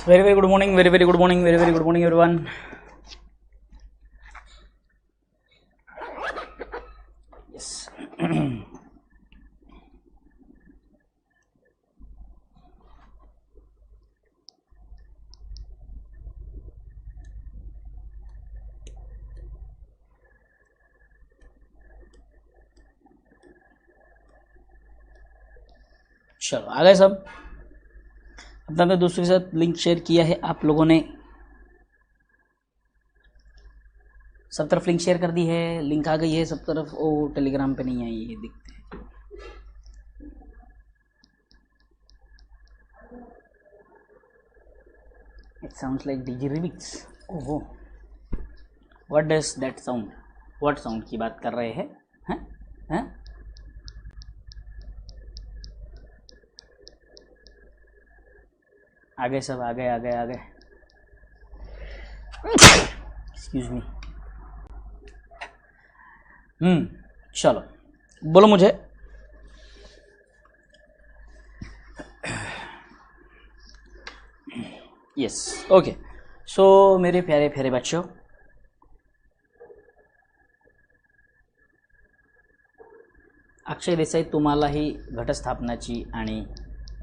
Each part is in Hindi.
very good morning, very good morning, very good morning everyone. Yes. चलो आ गए सब। अपना अपने दोस्तों के साथ लिंक शेयर किया है आप लोगों ने, सब तरफ लिंक शेयर कर दी है, लिंक आ गई है सब तरफ। ओ टेलीग्राम पे नहीं आई, ये दिखते हैं। It sounds like DJ remix. ओहो, what does that sound? What sound की बात कर रहे हैं? हैं? आ गए सब, आ गए। Excuse me. चलो बोलो मुझे। Yes okay. सो मेरे प्यारे प्यारे बच्चों, अक्षय देसाई तुम्हालाही घटस्थापनाची आणि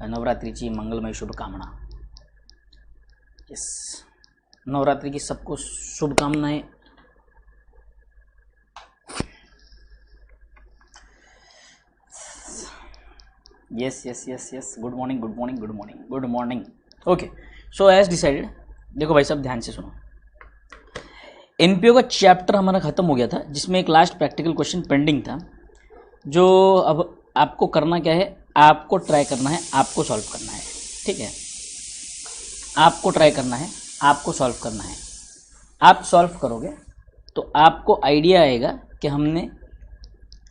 नवरात्रीची मंगलमय शुभकामना। यस, नवरात्रि की सबको शुभकामनाएं। Yes good morning. Okay, so as decided, देखो भाई सब ध्यान से सुनो। एनपीओ का चैप्टर हमारा ख़त्म हो गया था, जिसमें एक लास्ट प्रैक्टिकल क्वेश्चन पेंडिंग था, जो अब आपको करना क्या है, आपको ट्राई करना है, आपको सॉल्व करना है। ठीक है, आपको ट्राई करना है, आपको सॉल्व करना है। आप सॉल्व करोगे तो आपको आइडिया आएगा कि हमने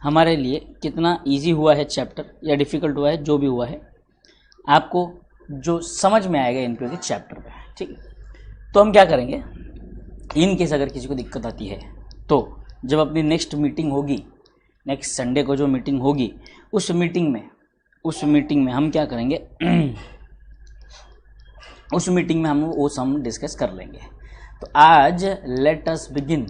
हमारे लिए कितना इजी हुआ है चैप्टर या डिफ़िकल्ट हुआ है, जो भी हुआ है आपको जो समझ में आएगा एनपीओ के चैप्टर पे। ठीक है, तो हम क्या करेंगे, इन केस अगर किसी को दिक्कत आती है तो जब अपनी नेक्स्ट मीटिंग होगी, नेक्स्ट संडे को जो मीटिंग होगी, उस मीटिंग में हम क्या करेंगे उस मीटिंग में हम वो सम डिस्कस कर लेंगे। तो आज लेट अस बिगिन।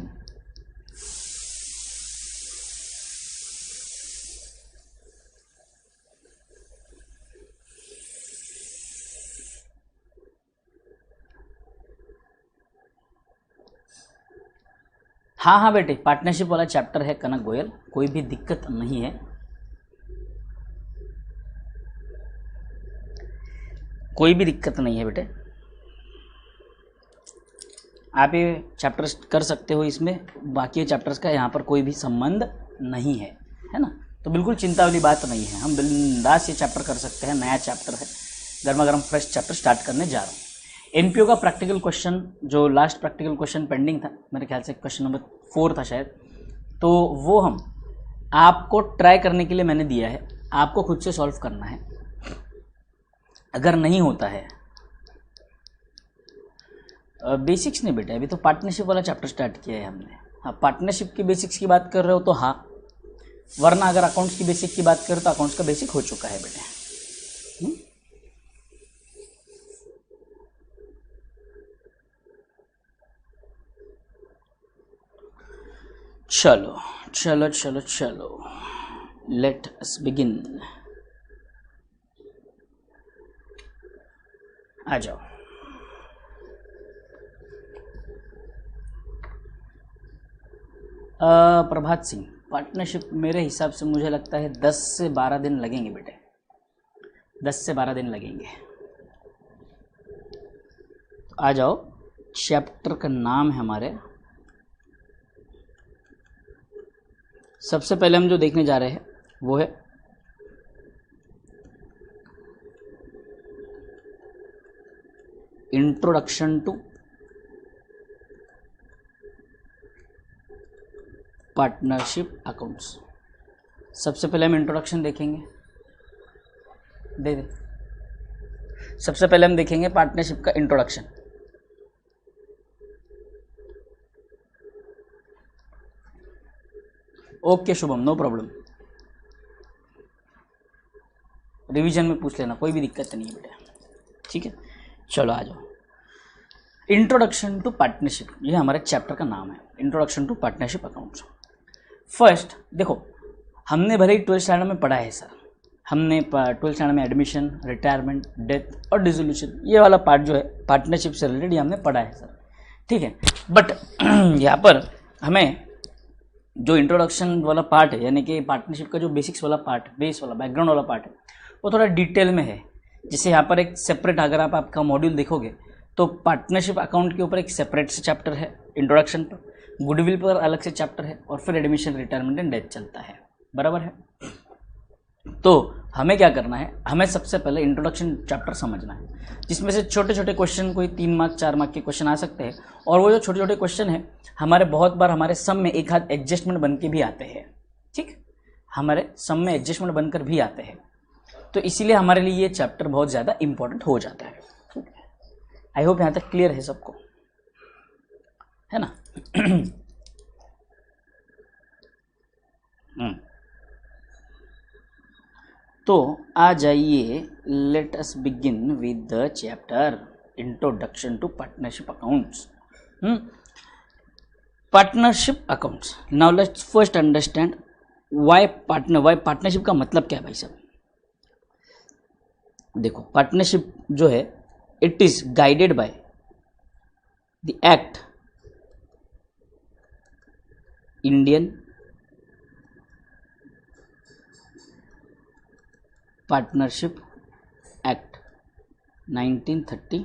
हाँ बेटे, पार्टनरशिप वाला चैप्टर है कनक गोयल, कोई भी दिक्कत नहीं है, कोई भी दिक्कत नहीं है बेटे। आप ये चैप्टर्स कर सकते हो, इसमें बाकी चैप्टर्स का यहाँ पर कोई भी संबंध नहीं है, है ना। तो बिल्कुल चिंता वाली बात नहीं है, हम बिंदास ये चैप्टर कर सकते हैं। नया चैप्टर है, गर्मा गर्म फ्रेश चैप्टर स्टार्ट करने जा रहा हूँ। एनपीओ का प्रैक्टिकल क्वेश्चन, जो लास्ट प्रैक्टिकल क्वेश्चन पेंडिंग था, मेरे ख्याल से क्वेश्चन नंबर 4 था शायद, तो वो हम आपको ट्राई करने के लिए मैंने दिया है, आपको खुद से सॉल्व करना है। अगर नहीं होता है, बेसिक्स नहीं बेटा, अभी तो पार्टनरशिप वाला चैप्टर स्टार्ट किया है हमने। हाँ, पार्टनरशिप की बेसिक्स की बात कर रहे हो तो हाँ, वरना अगर अकाउंट्स की बेसिक की बात करो तो अकाउंट्स का बेसिक हो चुका है बेटे। चलो लेट अस बिगिन। आ जाओ। प्रभात सिंह, पार्टनरशिप मेरे हिसाब से मुझे लगता है 10 से 12 दिन लगेंगे बेटे, 10 से 12 दिन लगेंगे। आ जाओ, चैप्टर का नाम है हमारे, सबसे पहले हम जो देखने जा रहे हैं वो है इंट्रोडक्शन टू पार्टनरशिप अकाउंट्स। सबसे पहले हम इंट्रोडक्शन देखेंगे, सबसे पहले हम देखेंगे पार्टनरशिप का introduction. Okay Shubham, no problem, revision में पूछ लेना, कोई भी दिक्कत नहीं है बेटा। ठीक है, चलो आ जाओ। इंट्रोडक्शन टू पार्टनरशिप, ये हमारे चैप्टर का नाम है, introduction to partnership accounts. First देखो, हमने भले ही 12th स्टैंडर्ड में पढ़ा है सर, हमने 12th स्टैंडर्ड में एडमिशन, रिटायरमेंट, डेथ और डिसोल्यूशन, ये वाला पार्ट जो है पार्टनरशिप से रिलेटेड, ये हमने पढ़ा है सर, ठीक है। बट यहाँ पर हमें जो इंट्रोडक्शन वाला पार्ट है, यानी कि पार्टनरशिप का जो बेसिक्स वाला पार्ट, बेस वाला, बैकग्राउंड वाला पार्ट है, वो थोड़ा डिटेल में है। जैसे यहाँ पर एक सेपरेट, अगर आप आपका मॉड्यूल देखोगे तो पार्टनरशिप अकाउंट के ऊपर एक सेपरेट से चैप्टर है इंट्रोडक्शन पर, गुडविल पर अलग से चैप्टर है, और फिर एडमिशन, रिटायरमेंट एंड डेथ चलता है, बराबर है। तो हमें क्या करना है, हमें सबसे पहले इंट्रोडक्शन चैप्टर समझना है, जिसमें से छोटे छोटे क्वेश्चन, कोई 3 मार्क 4 मार्क के क्वेश्चन आ सकते हैं, और वो जो छोटे छोटे क्वेश्चन है हमारे बहुत बार हमारे सम में एक हाथ एडजस्टमेंट बन के भी आते हैं, ठीक, हमारे सम में एडजस्टमेंट बनकर भी आते हैं। तो इसीलिए हमारे लिए ये चैप्टर बहुत ज़्यादा इंपॉर्टेंट हो जाता है, ठीक है। आई होप यहाँ तक क्लियर है सबको, है ना। तो आ जाइए, let us begin with the chapter introduction to partnership accounts. Partnership accounts, now let's first understand why partnership का मतलब क्या है भाई साहब। देखो, पार्टनरशिप जो है, it is guided by the act Indian partnership act 1930।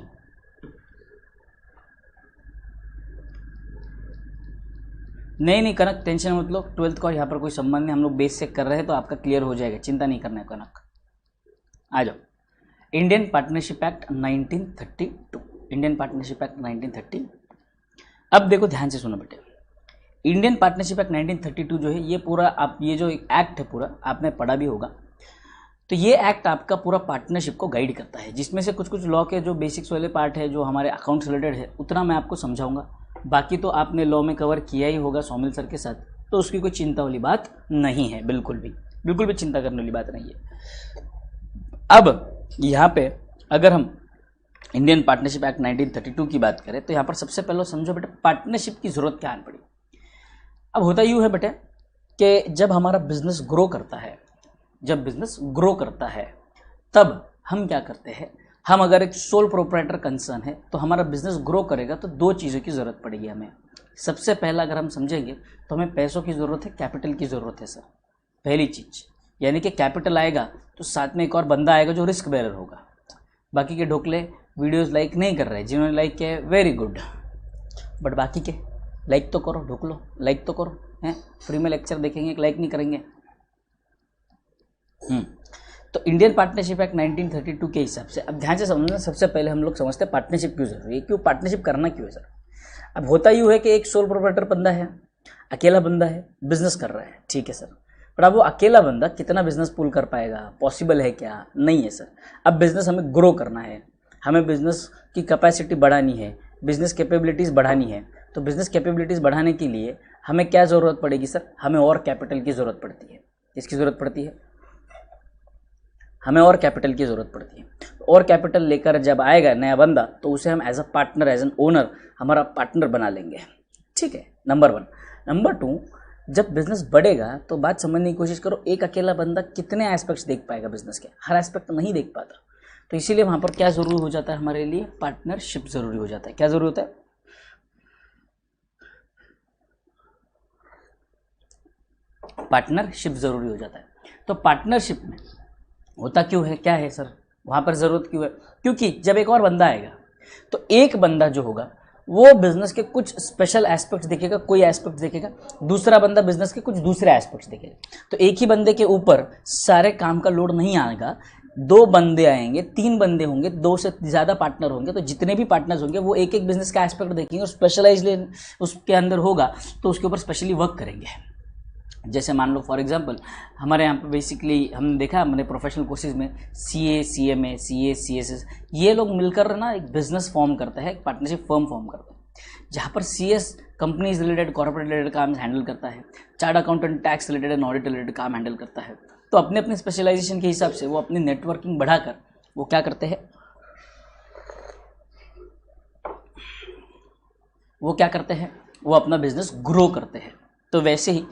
नहीं कनक, टेंशन मत लो, 12th का यहाँ पर कोई संबंध नहीं, हम लोग बेस से कर रहे हैं तो आपका क्लियर हो जाएगा, चिंता नहीं करना है कनक। आ जाओ, Indian partnership act 1932, Indian partnership act 1930। अब देखो ध्यान से सुनो बेटे, इंडियन पार्टनरशिप एक्ट 1932 जो है, ये पूरा आप, ये जो एक्ट है पूरा आपने पढ़ा भी होगा, तो ये एक्ट आपका पूरा पार्टनरशिप को गाइड करता है, जिसमें से कुछ कुछ लॉ के जो बेसिक्स वाले पार्ट है, जो हमारे अकाउंट्स रिलेटेड है, उतना मैं आपको समझाऊंगा। बाकी तो आपने लॉ में कवर किया ही होगा सौमिल सर के साथ, तो उसकी कोई चिंता वाली बात नहीं है, बिल्कुल भी चिंता करने वाली बात नहीं है। अब यहाँ पे अगर हम इंडियन पार्टनरशिप एक्ट 1932 की बात करें, तो यहाँ पर सबसे पहले समझो बेटा, पार्टनरशिप की जरूरत क्या आन पड़ी। अब होता यूँ है बेटा कि जब हमारा बिजनेस ग्रो करता है, तब हम क्या करते हैं, हम अगर एक सोल प्रोप्राइटर कंसर्न है, तो हमारा बिजनेस ग्रो करेगा तो 2 चीज़ों की ज़रूरत पड़ेगी हमें। सबसे पहला अगर हम समझेंगे तो हमें पैसों की ज़रूरत है, कैपिटल की ज़रूरत है सर, पहली चीज़, यानी कि कैपिटल आएगा तो साथ में एक और बंदा आएगा जो रिस्क बेरर होगा। बाकी के ढोकले वीडियोस लाइक नहीं कर रहे, जिन्होंने लाइक किया है वेरी गुड, बट बाकी के लाइक तो करो, ढोकलो लाइक तो करो, हैं फ्री में लेक्चर देखेंगे, लाइक नहीं करेंगे। तो इंडियन पार्टनरशिप एक्ट 1932 के हिसाब से, अब ध्यान से समझना, सबसे पहले हम लोग समझते हैं पार्टनरशिप क्यों जरूरी है, क्यों पार्टनरशिप करना क्यों है सर। अब होता यूँ है कि एक सोल प्रोप्राइटर बंदा है, अकेला बंदा है, बिजनेस कर रहा है, ठीक है सर, पर अब वो अकेला बंदा कितना बिजनेस पुल कर पाएगा, पॉसिबल है क्या, नहीं है सर। अब बिजनेस हमें ग्रो करना है, हमें बिजनेस की कैपेसिटी बढ़ानी है, बिजनेस कैपेबिलिटीज़ बढ़ानी है। तो बिजनेस कैपेबिलिटीज़ बढ़ाने के लिए हमें क्या ज़रूरत पड़ेगी सर, हमें और कैपिटल की ज़रूरत पड़ती है। किसकी ज़रूरत पड़ती है, हमें और कैपिटल की ज़रूरत पड़ती है। और कैपिटल लेकर जब आएगा नया बंदा, तो उसे हम as a partner, as an owner हमारा पार्टनर बना लेंगे, ठीक है, नंबर 1। नंबर 2, जब बिजनेस बढ़ेगा तो बात समझने की कोशिश करो, एक अकेला बंदा कितने एस्पेक्ट्स देख पाएगा बिजनेस के, हर एस्पेक्ट नहीं देख पाता। तो इसीलिए वहाँ पर क्या ज़रूरी हो जाता है हमारे लिए, पार्टनरशिप ज़रूरी हो जाता है। क्या ज़रूरी होता है, पार्टनरशिप ज़रूरी हो जाता है। तो पार्टनरशिप में होता क्यों है, क्या है सर, वहाँ पर ज़रूरत क्यों है, क्योंकि जब एक और बंदा आएगा तो एक बंदा जो होगा वो बिजनेस के कुछ स्पेशल एस्पेक्ट्स देखेगा, कोई एस्पेक्ट देखेगा, दूसरा बंदा बिजनेस के कुछ दूसरे एस्पेक्ट्स देखेगा। तो एक ही बंदे के ऊपर सारे काम का लोड नहीं आएगा, 2 बंदे आएंगे, 3 बंदे होंगे, 2 से ज़्यादा पार्टनर होंगे, तो जितने भी पार्टनर्स होंगे वो एक एक बिजनेस का एस्पेक्ट देखेंगे और स्पेशलाइज उसके अंदर होगा तो उसके ऊपर स्पेशली वर्क करेंगे। जैसे मान लो फॉर एग्जांपल, हमारे यहाँ पे बेसिकली हमने देखा हमारे प्रोफेशनल कोर्सेज में CA, CMA, CA, CSS, ये लोग मिलकर ना एक बिजनेस फॉर्म करते हैं, एक पार्टनरशिप फर्म फॉर्म करते हैं, जहाँ पर CS companies related, corporate related काम हैंडल करता है, chart accountant tax related and audit related काम हैंडल करता है। तो अपने अपने स्पेशलाइजेशन के हिसाब से वो अपनी नेटवर्किंग बढ़ाकर वो क्या करते हैं, वो क्या करते हैं, वो अपना बिजनेस ग्रो करते हैं। तो वैसे ही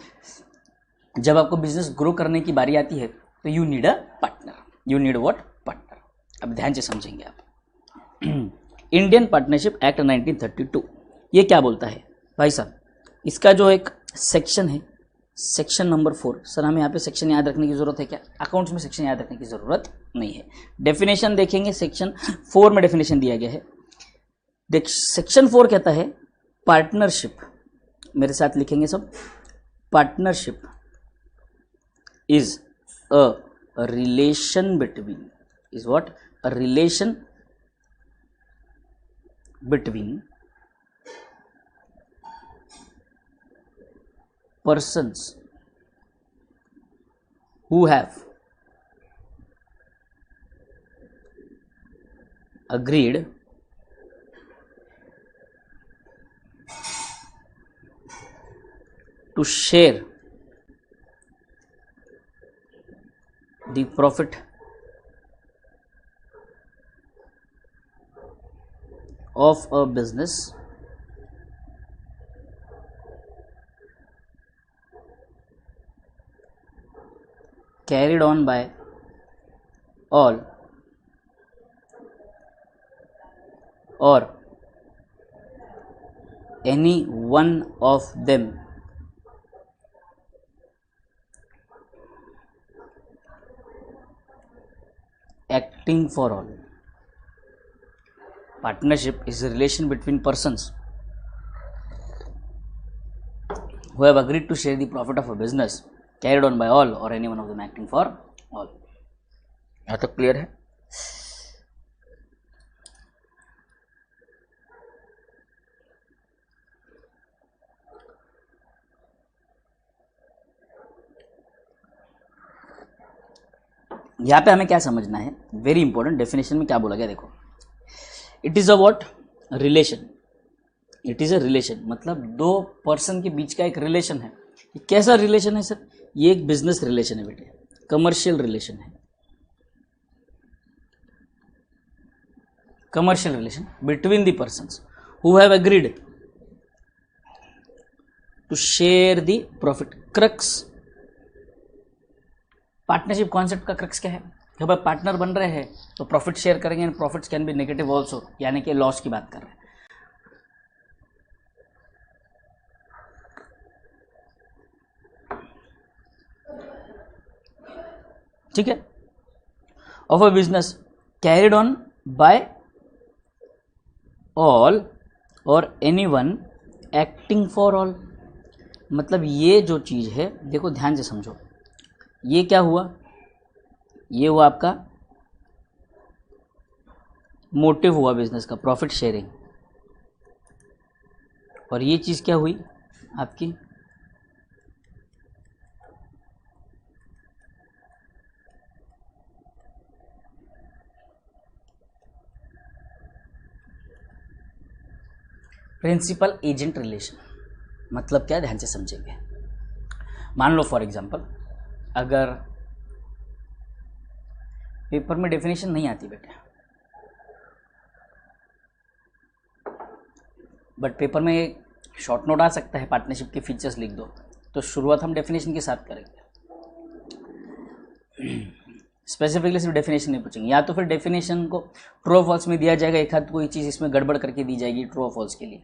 जब आपको बिजनेस ग्रो करने की बारी आती है तो you need a partner, you need what, partner. अब ध्यान से समझेंगे आप। इंडियन पार्टनरशिप एक्ट 1932 ये क्या बोलता है भाई साहब, इसका जो एक सेक्शन है, सेक्शन नंबर 4। सर हमें यहाँ पे सेक्शन याद रखने की जरूरत है क्या? अकाउंट्स में सेक्शन याद रखने की जरूरत नहीं है। डेफिनेशन देखेंगे, सेक्शन 4 में डेफिनेशन दिया गया है। देख सेक्शन 4 कहता है पार्टनरशिप, मेरे साथ लिखेंगे सब, partnership is a relation between, is what, a relation between persons who have agreed to share the profit of a business carried on by all or any one of them acting for all. Partnership is a relation between persons who have agreed to share the profit of a business carried on by all or any one of them acting for all. यहाँ तक क्लियर है? यहाँ पे हमें क्या समझना है, वेरी इंपॉर्टेंट, डेफिनेशन में क्या बोला गया देखो, it is a what, relation, it is a relation, मतलब दो पर्सन के बीच का एक रिलेशन है। कैसा रिलेशन है सर? ये एक बिजनेस रिलेशन है बेटे, कमर्शियल रिलेशन है, commercial relation between the persons who have agreed to share the profit. Crux, partnership concept का क्रक्स क्या है? जब आप पार्टनर बन रहे हैं तो प्रॉफिट शेयर करेंगे, and profits can be negative also, यानी कि लॉस की बात कर रहे हैं। ठीक है, of a business carried on by all or any one acting for all. मतलब ये जो चीज़ है देखो ध्यान से समझो, ये क्या हुआ, ये हुआ आपका मोटिव हुआ बिजनेस का, प्रॉफिट शेयरिंग, और ये चीज़ क्या हुई आपकी प्रिंसिपल एजेंट रिलेशन। मतलब क्या, ध्यान से समझेंगे। मान लो फॉर एग्जांपल, अगर पेपर में डेफिनेशन नहीं आती बेटे, बट पेपर में शॉर्ट नोट आ सकता है, पार्टनरशिप के फीचर्स लिख दो, तो शुरुआत हम डेफिनेशन के साथ करेंगे, स्पेसिफिकली सिर्फ डेफिनेशन नहीं पूछेंगे, या तो फिर डेफिनेशन को ट्रू और फॉल्स में दिया जाएगा, एक हाथ कोई चीज़ इसमें गड़बड़ करके दी जाएगी ट्रू और फॉल्स के लिए।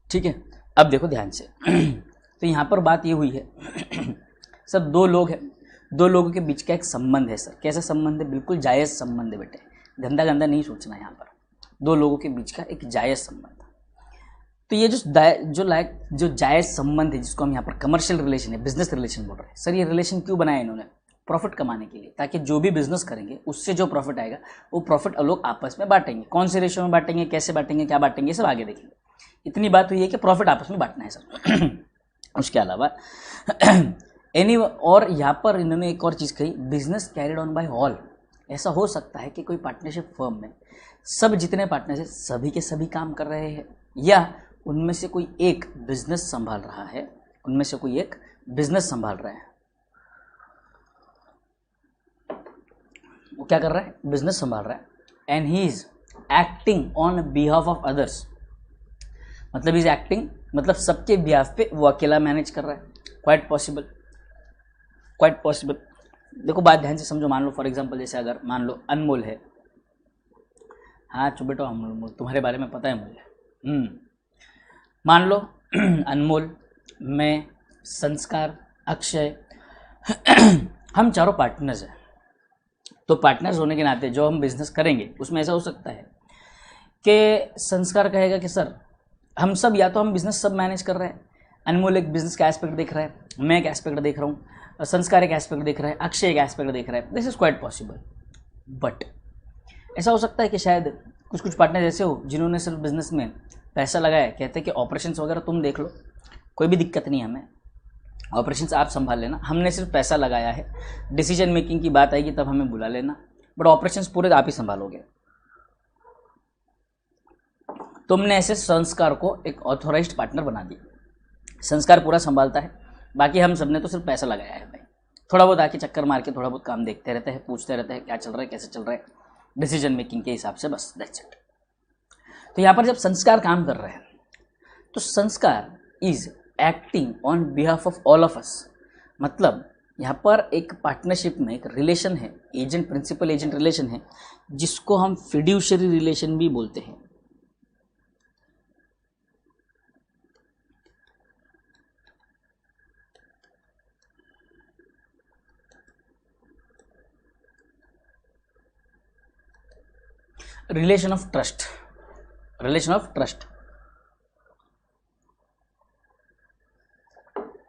ठीक है, अब देखो ध्यान से। तो यहाँ पर बात ये हुई है सर, दो लोग हैं, दो लोगों के बीच का एक संबंध है सर। कैसा संबंध है? बिल्कुल जायज़ संबंध है बेटे, गंदा गंदा नहीं सोचना। यहाँ पर दो लोगों के बीच का एक जायज़ संबंध। तो ये जो जायज़ संबंध है, जिसको हम यहाँ पर कमर्शियल रिलेशन है, बिजनेस रिलेशन बोल रहे हैं सर। ये रिलेशन क्यों बनाया इन्होंने? प्रॉफिट कमाने के लिए, ताकि जो भी बिजनेस करेंगे उससे जो प्रॉफिट आएगा वो प्रॉफिट लोग आपस में बांटेंगे। कौन से रेशियो में बांटेंगे, कैसे बांटेंगे, क्या बांटेंगे, सब आगे देखेंगे। इतनी बात हुई है कि प्रॉफिट आपस में बांटना है सर। उसके अलावा और यहाँ पर इन्होंने एक और चीज़ कही, business carried on by all. ऐसा हो सकता है कि कोई पार्टनरशिप फर्म में सब जितने पार्टनर्स हैं सभी के सभी काम कर रहे हैं, या उनमें से कोई एक बिजनेस संभाल रहा है, उनमें से कोई एक बिजनेस संभाल रहा है। वो क्या कर रहा है? बिजनेस संभाल रहा है, and he is acting on behalf of others. मतलब इज एक्टिंग, मतलब सबके बिहाफ पे वो अकेला मैनेज कर रहा है। Quite possible, quite possible. देखो बात ध्यान से समझो। मान लो फॉर एग्जांपल, जैसे अगर मान लो अनमोल है, हाँ चुप बेटो, अनमोल तुम्हारे बारे में पता है मुझे। मान लो अनमोल, मैं, संस्कार, अक्षय हम चारों पार्टनर्स हैं। तो पार्टनर्स होने के नाते जो हम बिजनेस करेंगे उसमें ऐसा हो सकता है कि संस्कार कहेगा कि सर हम सब, या तो हम बिजनेस सब मैनेज कर रहे हैं, अनमोल एक बिजनेस का एस्पेक्ट देख रहा है, मैं एक एस्पेक्ट देख रहा हूँ, संस्कार एक एस्पेक्ट देख रहा है, अक्षय एक एस्पेक्ट देख रहा है। This is quite possible. But ऐसा हो सकता है कि शायद कुछ कुछ पार्टनर ऐसे हो जिन्होंने सिर्फ बिजनेस में पैसा लगाया, कहते हैं कि ऑपरेशंस वगैरह तुम देख लो, कोई भी दिक्कत नहीं है हमें, ऑपरेशंस आप संभाल लेना, हमने सिर्फ पैसा लगाया है, डिसीजन मेकिंग की बात आएगी तब हमें बुला लेना, बट ऑपरेशंस पूरे आप ही संभालोगे। तुमने ऐसे संस्कार को एक ऑथोराइज्ड पार्टनर बना दिया, संस्कार पूरा संभालता है, बाकी हम सबने तो सिर्फ पैसा लगाया है भाई, थोड़ा बहुत आके चक्कर मार के थोड़ा बहुत काम देखते रहते हैं, पूछते रहते हैं क्या चल रहा है, कैसे चल रहा है, डिसीजन मेकिंग के हिसाब से, बस दैट्स इट। तो यहाँ पर जब संस्कार काम कर रहे हैं तो संस्कार is acting on behalf of all of अस। मतलब यहाँ पर एक पार्टनरशिप में एक रिलेशन है, एजेंट प्रिंसिपल एजेंट रिलेशन है, जिसको हम फिड्यूशियरी रिलेशन भी बोलते हैं। Relation of trust, relation of trust.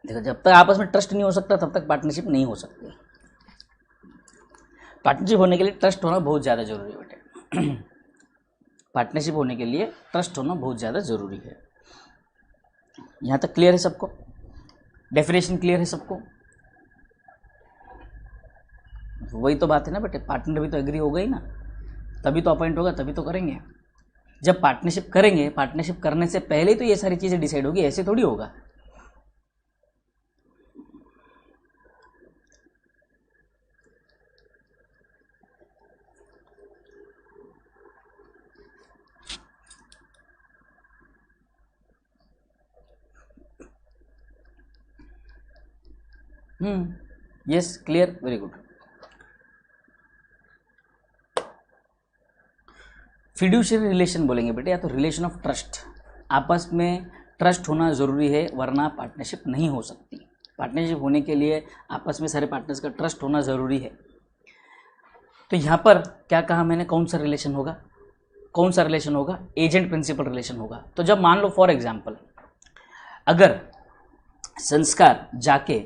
देखो जब तक आपस में ट्रस्ट नहीं हो सकता तब तक पार्टनरशिप नहीं हो सकती। पार्टनरशिप होने के लिए ट्रस्ट होना बहुत ज़्यादा जरूरी है बेटे। पार्टनरशिप होने के लिए ट्रस्ट होना बहुत ज़्यादा ज़रूरी है। यहाँ तक क्लियर है सबको? डेफिनेशन क्लियर है सबको? वही तो बात है ना बेटे, पार्टनर भी तो एग्री होगा ही ना, तभी तो अपॉइंट होगा, तभी तो करेंगे। जब पार्टनरशिप करेंगे, पार्टनरशिप करने से पहले ही तो ये सारी चीज़ें डिसाइड होगी, ऐसे थोड़ी होगा। Yes clear, very good. Fiduciary relation बोलेंगे बेटे, या तो रिलेशन ऑफ ट्रस्ट, आपस में ट्रस्ट होना ज़रूरी है वरना पार्टनरशिप नहीं हो सकती। पार्टनरशिप होने के लिए आपस में सारे पार्टनर्स का ट्रस्ट होना ज़रूरी है। तो यहाँ पर क्या कहा मैंने, कौन सा रिलेशन होगा, कौन सा रिलेशन होगा, एजेंट प्रिंसिपल रिलेशन होगा। तो जब मान लो फॉर एग्जाम्पल अगर संस्कार जाके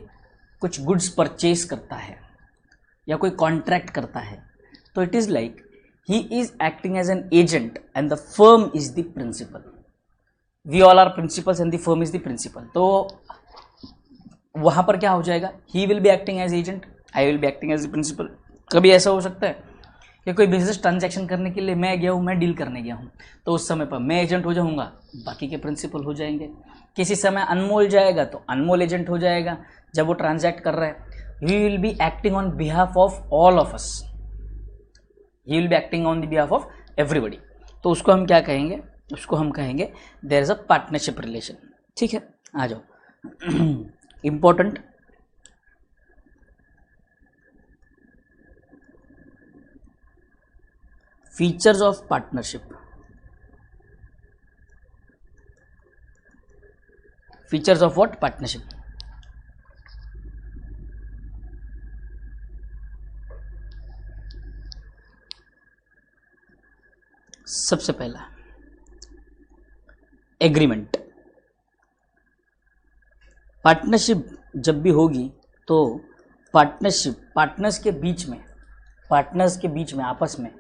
कुछ गुड्स परचेज करता है या कोई कॉन्ट्रैक्ट करता है, तो it is like he is acting as an agent and the firm is the principal. We all are principals and the firm is the principal. तो वहाँ पर क्या हो जाएगा, he will be acting as agent, I will be acting as the principal। कभी ऐसा हो सकता है कि कोई बिजनेस ट्रांजैक्शन करने के लिए मैं गया हूँ, मैं डील करने गया हूँ, तो उस समय पर मैं एजेंट हो जाऊँगा, बाकी के प्रिंसिपल हो जाएंगे। किसी समय अनमोल जाएगा तो अनमोल एजेंट हो जाएगा जब वो ट्रांजैक्ट कर रहा है। We will be acting on behalf of all of us, he will be acting on the behalf of everybody. तो उसको हम क्या कहेंगे, उसको हम कहेंगे there is a partnership relation. ठीक है, आ जाओ। Important features of partnership, features of what, partnership. सबसे पहला एग्रीमेंट। पार्टनरशिप जब भी होगी तो पार्टनरशिप पार्टनर्स के बीच में, पार्टनर्स के बीच में आपस में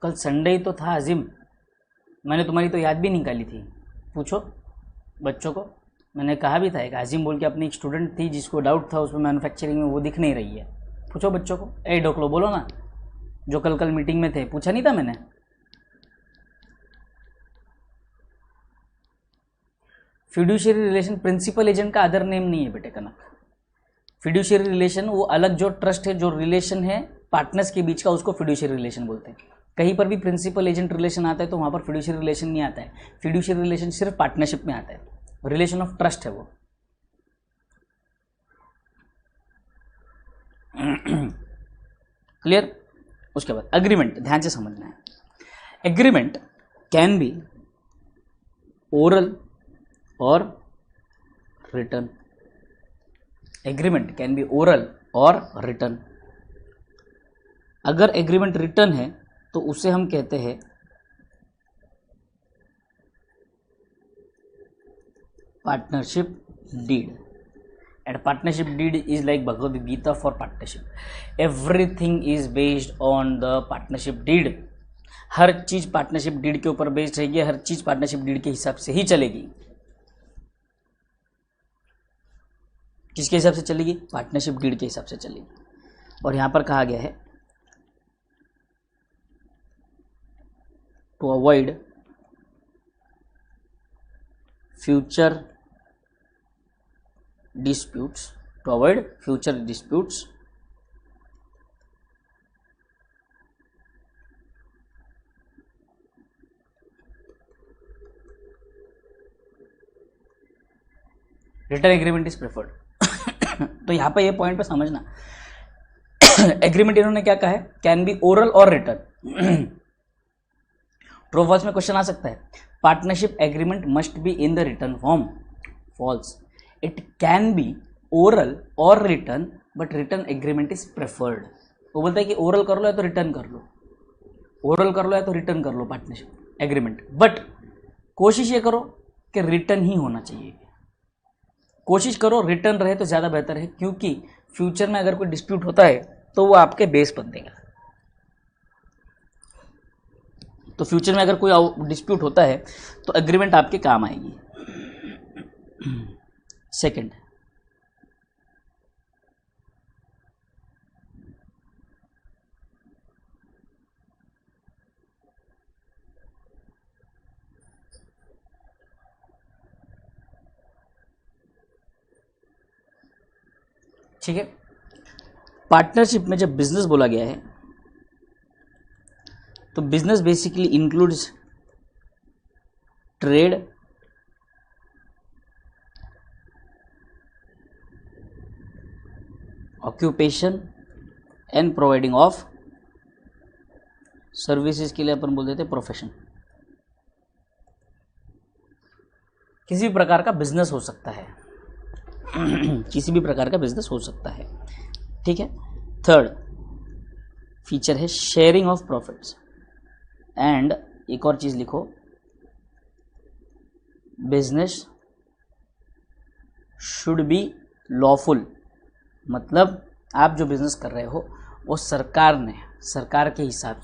कल संडे ही तो था अजीम, मैंने तुम्हारी तो याद भी निकाली थी, पूछो बच्चों को। मैंने कहा भी था, एक आजिम बोल के अपनी एक स्टूडेंट थी जिसको डाउट था उसमें मैन्युफैक्चरिंग में, वो दिख नहीं रही है, पूछो बच्चों को। ए ढोकलो बोलो ना, जो कल कल मीटिंग में थे, पूछा नहीं था मैंने? फिड्यूशियरी रिलेशन प्रिंसिपल एजेंट का अदर नेम नहीं है बेटे कनक। फिड्यूशियरी रिलेशन वो अलग जो ट्रस्ट है, जो रिलेशन है पार्टनर्स के बीच का, उसको फिड्यूशियरी रिलेशन बोलते हैं। कहीं पर भी प्रिंसिपल एजेंट रिलेशन आता है तो वहाँ पर फिड्यूशियरी रिलेशन नहीं आता है। फिड्यूशियरी रिलेशन सिर्फ पार्टनरशिप में आता है, रिलेशन ऑफ ट्रस्ट है वो। क्लियर। उसके बाद अग्रीमेंट, ध्यान से समझना है। Agreement can be oral or written. Agreement can be oral or written. अगर एग्रीमेंट रिटर्न है तो उसे हम कहते हैं partnership deed. And partnership deed is like Bhagavad Gita for partnership. Everything is based on the partnership deed. हर चीज पार्टनरशिप डीड के ऊपर बेस्ड रहेगी, हर चीज पार्टनरशिप डीड के हिसाब से ही चलेगी। किसके हिसाब से चलेगी? पार्टनरशिप डीड के हिसाब से चलेगी। और यहां पर कहा गया है to avoid future disputes, to avoid future disputes, written agreement is preferred. तो यहां पर ये पॉइंट पे समझना, एग्रीमेंट इन्होंने क्या कहा है? Can be oral or written. True false में क्वेश्चन आ सकता है। Partnership agreement must be in the written form. False. It can be oral or written but written agreement is preferred. वो बोलता है कि ओरल कर लो या तो रिटर्न कर लो, ओरल कर लो या तो रिटर्न कर लो पार्टनरशिप एग्रीमेंट, बट कोशिश ये करो कि रिटर्न ही होना चाहिए। कोशिश करो रिटर्न रहे तो ज़्यादा बेहतर है, क्योंकि फ्यूचर में अगर कोई डिस्प्यूट होता है तो वो आपके बेस पर देगा। तो फ्यूचर में अगर कोई डिस्प्यूट होता है तो एग्रीमेंट आपके काम आएगी। सेकंड, ठीक है। पार्टनरशिप में जब बिजनेस बोला गया है तो business basically includes trade, occupation and providing of services के लिए अपन बोल देते प्रोफेशन। किसी भी प्रकार का बिजनेस हो सकता है, किसी भी प्रकार का बिजनेस हो सकता है, ठीक है। थर्ड फीचर है शेयरिंग ऑफ प्रॉफिट्स। एंड एक और चीज लिखो, बिजनेस शुड बी लॉफुल। मतलब आप जो बिजनेस कर रहे हो वो सरकार के हिसाब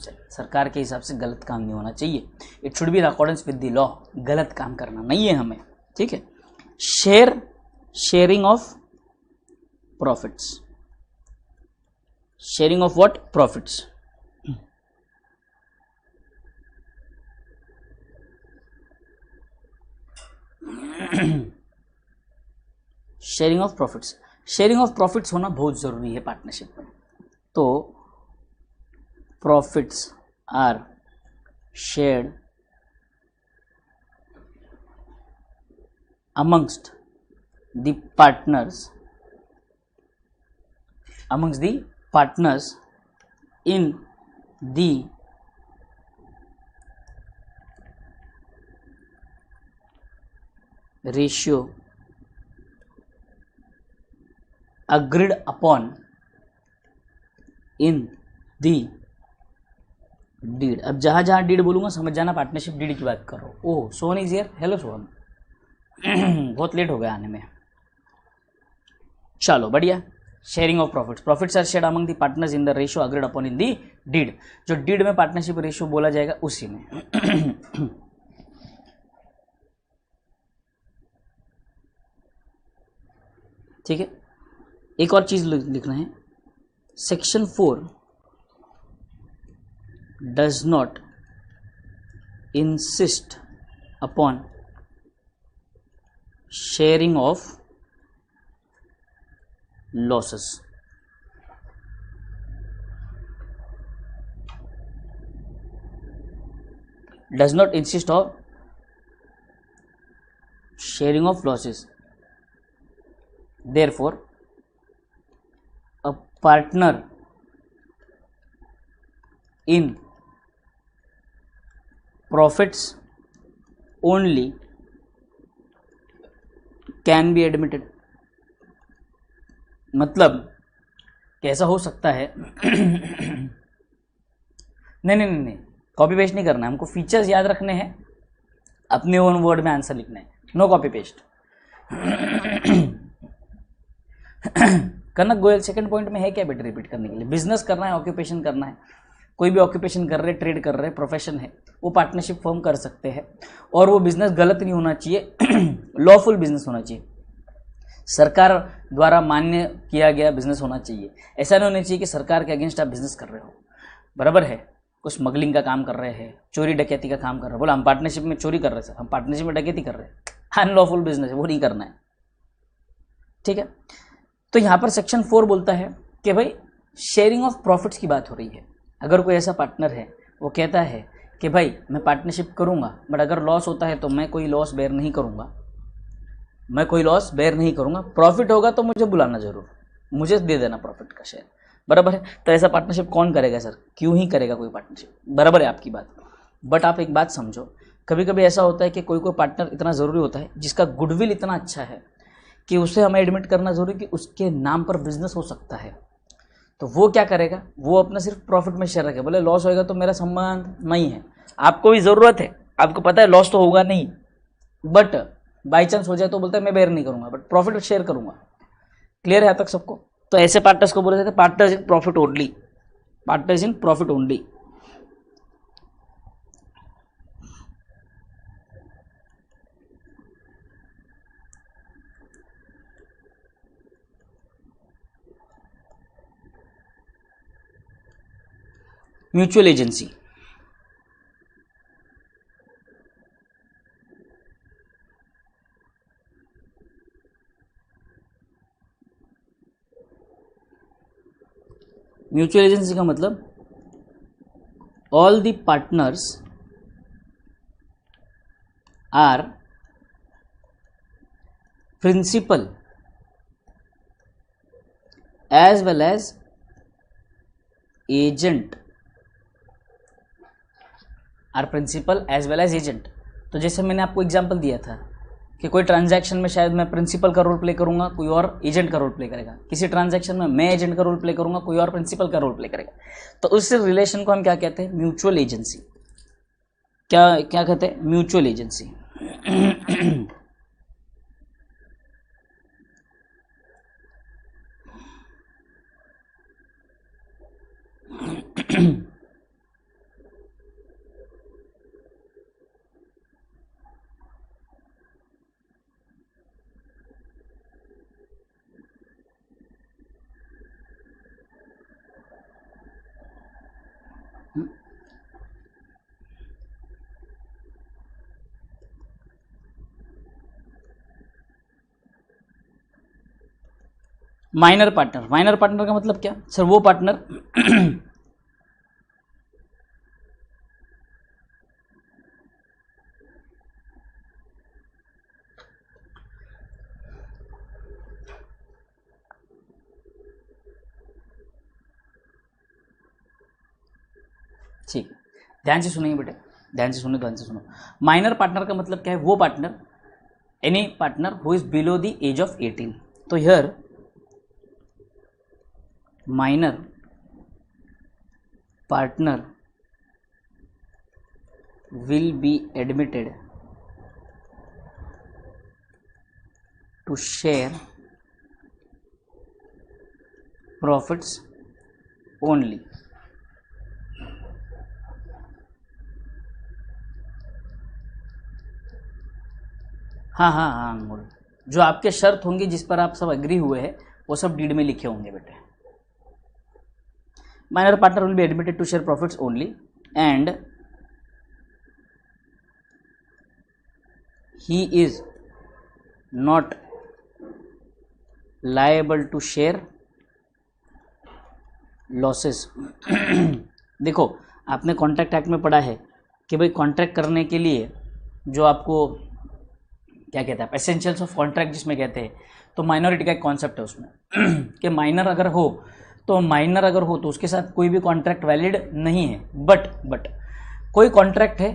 से गलत काम नहीं होना चाहिए। It should be in accordance with the law. गलत काम करना नहीं है हमें, ठीक है। Sharing of profits. Sharing of what? Profits. Sharing of profits. Sharing of profits होना बहुत जरूरी है पार्टनरशिप में। तो profits are shared amongst the partners in the ratio agreed upon in the deed। अब जहां जहां डीड बोलूंगा समझ जाना पार्टनरशिप डीड की बात करो। Oh, Sohan is here. Hello Sohan. बहुत लेट हो गया आने में। चलो बढ़िया। Sharing of profits. Profits are shared among the partners in the ratio agreed upon in the deed. जो डीड में पार्टनरशिप रेशियो बोला जाएगा उसी में। ठीक है। एक और चीज लिखना है, section 4 does not insist upon sharing of losses. Does not insist of sharing of losses. Therefore, a partner in profits only can be admitted. मतलब कैसा हो सकता है नहीं, कॉपी पेस्ट नहीं करना है, हमको फीचर्स याद रखने हैं, अपने ओन वर्ड में आंसर लिखना है, नो कॉपी पेस्ट। कनक गोयल सेकंड पॉइंट में है क्या बेटा रिपीट करने के लिए? बिजनेस करना है, ऑक्यूपेशन करना है, कोई भी ऑक्यूपेशन कर रहे, ट्रेड कर रहे, प्रोफेशन है, वो पार्टनरशिप फॉर्म कर सकते हैं, और वो बिजनेस गलत नहीं होना चाहिए, लॉफुल बिजनेस होना चाहिए, सरकार द्वारा मान्य किया गया बिजनेस होना चाहिए। ऐसा नहीं होना चाहिए कि सरकार के अगेंस्ट आप बिजनेस कर रहे हो, बराबर है, कुछ स्मगलिंग का काम कर रहे हैं, चोरी डकैती का काम कर रहे हैं, बोला हम पार्टनरशिप में चोरी कर रहे हैं सर, हम पार्टनरशिप में डकैती कर रहे हैं, अनलॉफुल बिजनेस है, वो नहीं करना है, ठीक है। तो यहाँ पर सेक्शन 4 बोलता है कि भाई शेयरिंग ऑफ प्रॉफिट्स की बात हो रही है। अगर कोई ऐसा पार्टनर है वो कहता है कि भाई मैं पार्टनरशिप करूँगा, बट अगर लॉस होता है तो मैं कोई लॉस बेयर नहीं करूँगा, मैं कोई लॉस बेयर नहीं करूँगा, प्रॉफिट होगा तो मुझे बुलाना ज़रूर, मुझे दे देना प्रॉफिट का शेयर, बराबर है। तो ऐसा पार्टनरशिप कौन करेगा सर? क्यों ही करेगा कोई पार्टनरशिप, बराबर है आपकी बात। बट आप एक बात समझो, कभी कभी ऐसा होता है कि कोई कोई पार्टनर इतना ज़रूरी होता है जिसका गुडविल इतना अच्छा है कि उसे हमें एडमिट करना ज़रूरी कि उसके नाम पर बिजनेस हो सकता है। तो वो क्या करेगा? वो अपना सिर्फ प्रॉफिट में शेयर रखे, बोले लॉस होएगा तो मेरा संबंध नहीं है, आपको भी ज़रूरत है, आपको पता है लॉस तो होगा नहीं, बट बाई चांस हो जाए तो बोलता है मैं बेयर नहीं करूँगा, बट प्रॉफिट शेयर करूँगा। क्लियर है अब तक सबको? तो ऐसे पार्टनर्स को बोले जाते हैं partners in profit only, partners in profit only. Mutual agency, mutual agency का मतलब all the partners are principal as well as agent, are principal as well as agent. तो जैसे मैंने आपको एग्जांपल दिया था कि कोई ट्रांजैक्शन में शायद मैं प्रिंसिपल का रोल प्ले करूंगा, कोई और एजेंट का रोल प्ले करेगा, किसी ट्रांजैक्शन में मैं एजेंट का रोल प्ले करूंगा, कोई और प्रिंसिपल का रोल प्ले करेगा। तो उस रिलेशन को हम क्या कहते हैं? Mutual agency. क्या क्या कहते हैं? Mutual agency. Minor partner, minor partner का मतलब क्या सर? वो पार्टनर ठीक, ध्यान से सुनेंगे बेटे, ध्यान से सुनो, ध्यान से सुनो। माइनर पार्टनर का मतलब क्या है? वो partner, any partner who is below the age of 18। तो here minor partner will be admitted to share profits only। हाँ अनमोल, जो आपके शर्त होंगे जिस पर आप सब एग्री हुए हैं वो सब डीड में लिखे होंगे बेटे। Minor partner will be admitted to share profits only and he is not liable to share losses. देखो आपने कॉन्ट्रैक्ट एक्ट में पढ़ा है कि भाई कॉन्ट्रैक्ट करने के लिए जो आपको क्या कहते हैं, एसेंशियल्स ऑफ कॉन्ट्रैक्ट जिसमें कहते हैं, तो माइनॉरिटी का एक कॉन्सेप्ट है उसमें कि माइनर अगर हो तो उसके साथ कोई भी कॉन्ट्रैक्ट वैलिड नहीं है। बट कोई कॉन्ट्रैक्ट है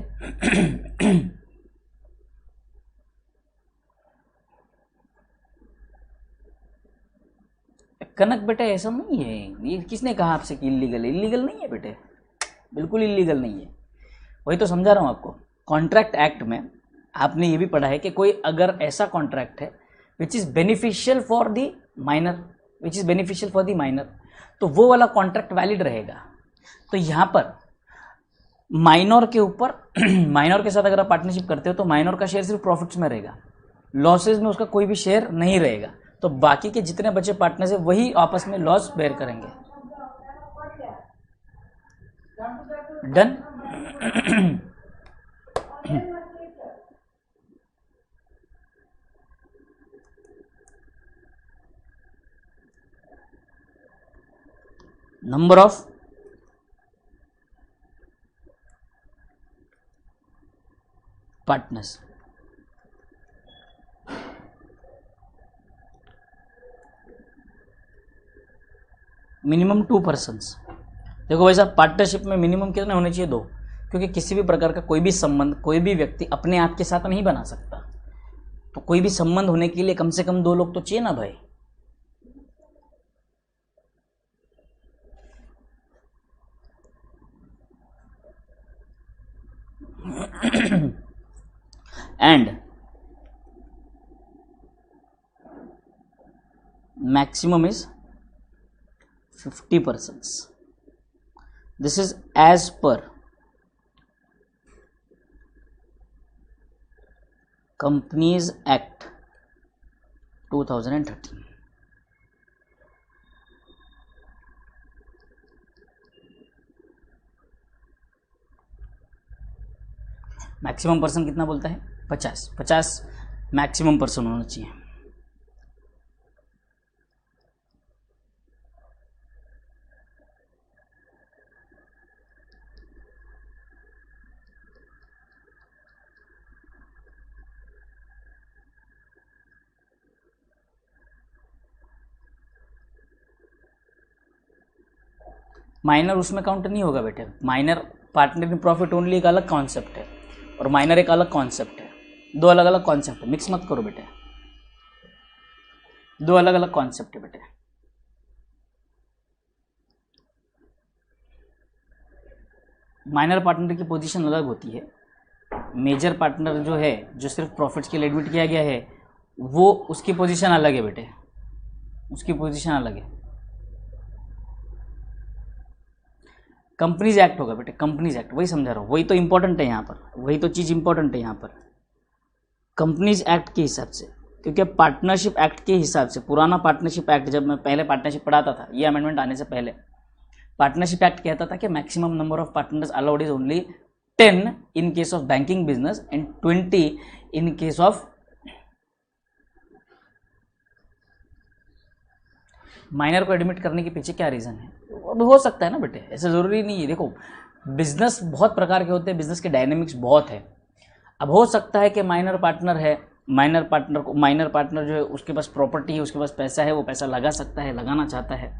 कनक बेटे ऐसा नहीं है, ये किसने कहा आपसे कि इलीगल है? इलीगल नहीं है बेटे, बिल्कुल इलीगल नहीं है। वही तो समझा रहा हूँ आपको। कॉन्ट्रैक्ट एक्ट में आपने ये भी पढ़ा है कि कोई अगर ऐसा कॉन्ट्रैक्ट है which is beneficial for the minor, तो वो वाला कॉन्ट्रैक्ट वैलिड रहेगा। तो यहाँ पर माइनर के ऊपर माइनर के साथ अगर आप पार्टनरशिप करते हो तो माइनर का शेयर सिर्फ प्रॉफिट्स में रहेगा, लॉसेज में उसका कोई भी शेयर नहीं रहेगा। तो बाकी के जितने बचे पार्टनर्स है वही आपस में लॉस बेयर करेंगे। Done. Number of partners, minimum 2 persons. देखो भाई साहब, पार्टनरशिप में मिनिमम कितने होने चाहिए? 2, क्योंकि किसी भी प्रकार का कोई भी संबंध कोई भी व्यक्ति अपने आप के साथ नहीं बना सकता। तो कोई भी संबंध होने के लिए कम से कम 2 लोग तो चाहिए ना भाई। And maximum is 50 persons. This is as per Companies Act 2013. Maximum person कितना बोलता है? 50 मैक्सिमम पर्सन होना चाहिए। माइनर उसमें काउंट नहीं होगा बेटे। Minor partner in profit only एक अलग कॉन्सेप्ट है और माइनर एक अलग कॉन्सेप्ट है। 2 अलग अलग कॉन्सेप्ट है, मिक्स मत करो बेटे। 2 अलग अलग कॉन्सेप्ट है बेटे। माइनर पार्टनर की पोजीशन अलग होती है। मेजर पार्टनर जो है, जो सिर्फ प्रॉफिट्स के लिए एडमिट किया गया है, वो उसकी पोजीशन अलग है बेटे, उसकी पोजीशन अलग है। कंपनीज एक्ट होगा बेटे, कंपनीज एक्ट, वही समझा रहा हूँ, वही तो इंपॉर्टेंट है यहाँ पर, वही तो चीज़ इंपॉर्टेंट है यहाँ पर। कंपनीज एक्ट के हिसाब से, क्योंकि पार्टनरशिप एक्ट के हिसाब से, पुराना पार्टनरशिप एक्ट, जब मैं पहले पार्टनरशिप पढ़ाता था, ये अमेंडमेंट आने से पहले, पार्टनरशिप एक्ट कहता था कि maximum number of partners allowed is only 10 in case of banking business and 20 in case of minor को एडमिट करने के पीछे क्या रीज़न है? अब हो सकता है ना बेटे, ऐसा ज़रूरी नहीं है। देखो बिजनेस बहुत प्रकार के होते हैं, बिजनेस के डायनेमिक्स बहुत है। अब हो सकता है कि माइनर पार्टनर है, माइनर पार्टनर जो है उसके पास प्रॉपर्टी है, उसके पास पैसा है, वो पैसा लगा सकता है, लगाना चाहता है,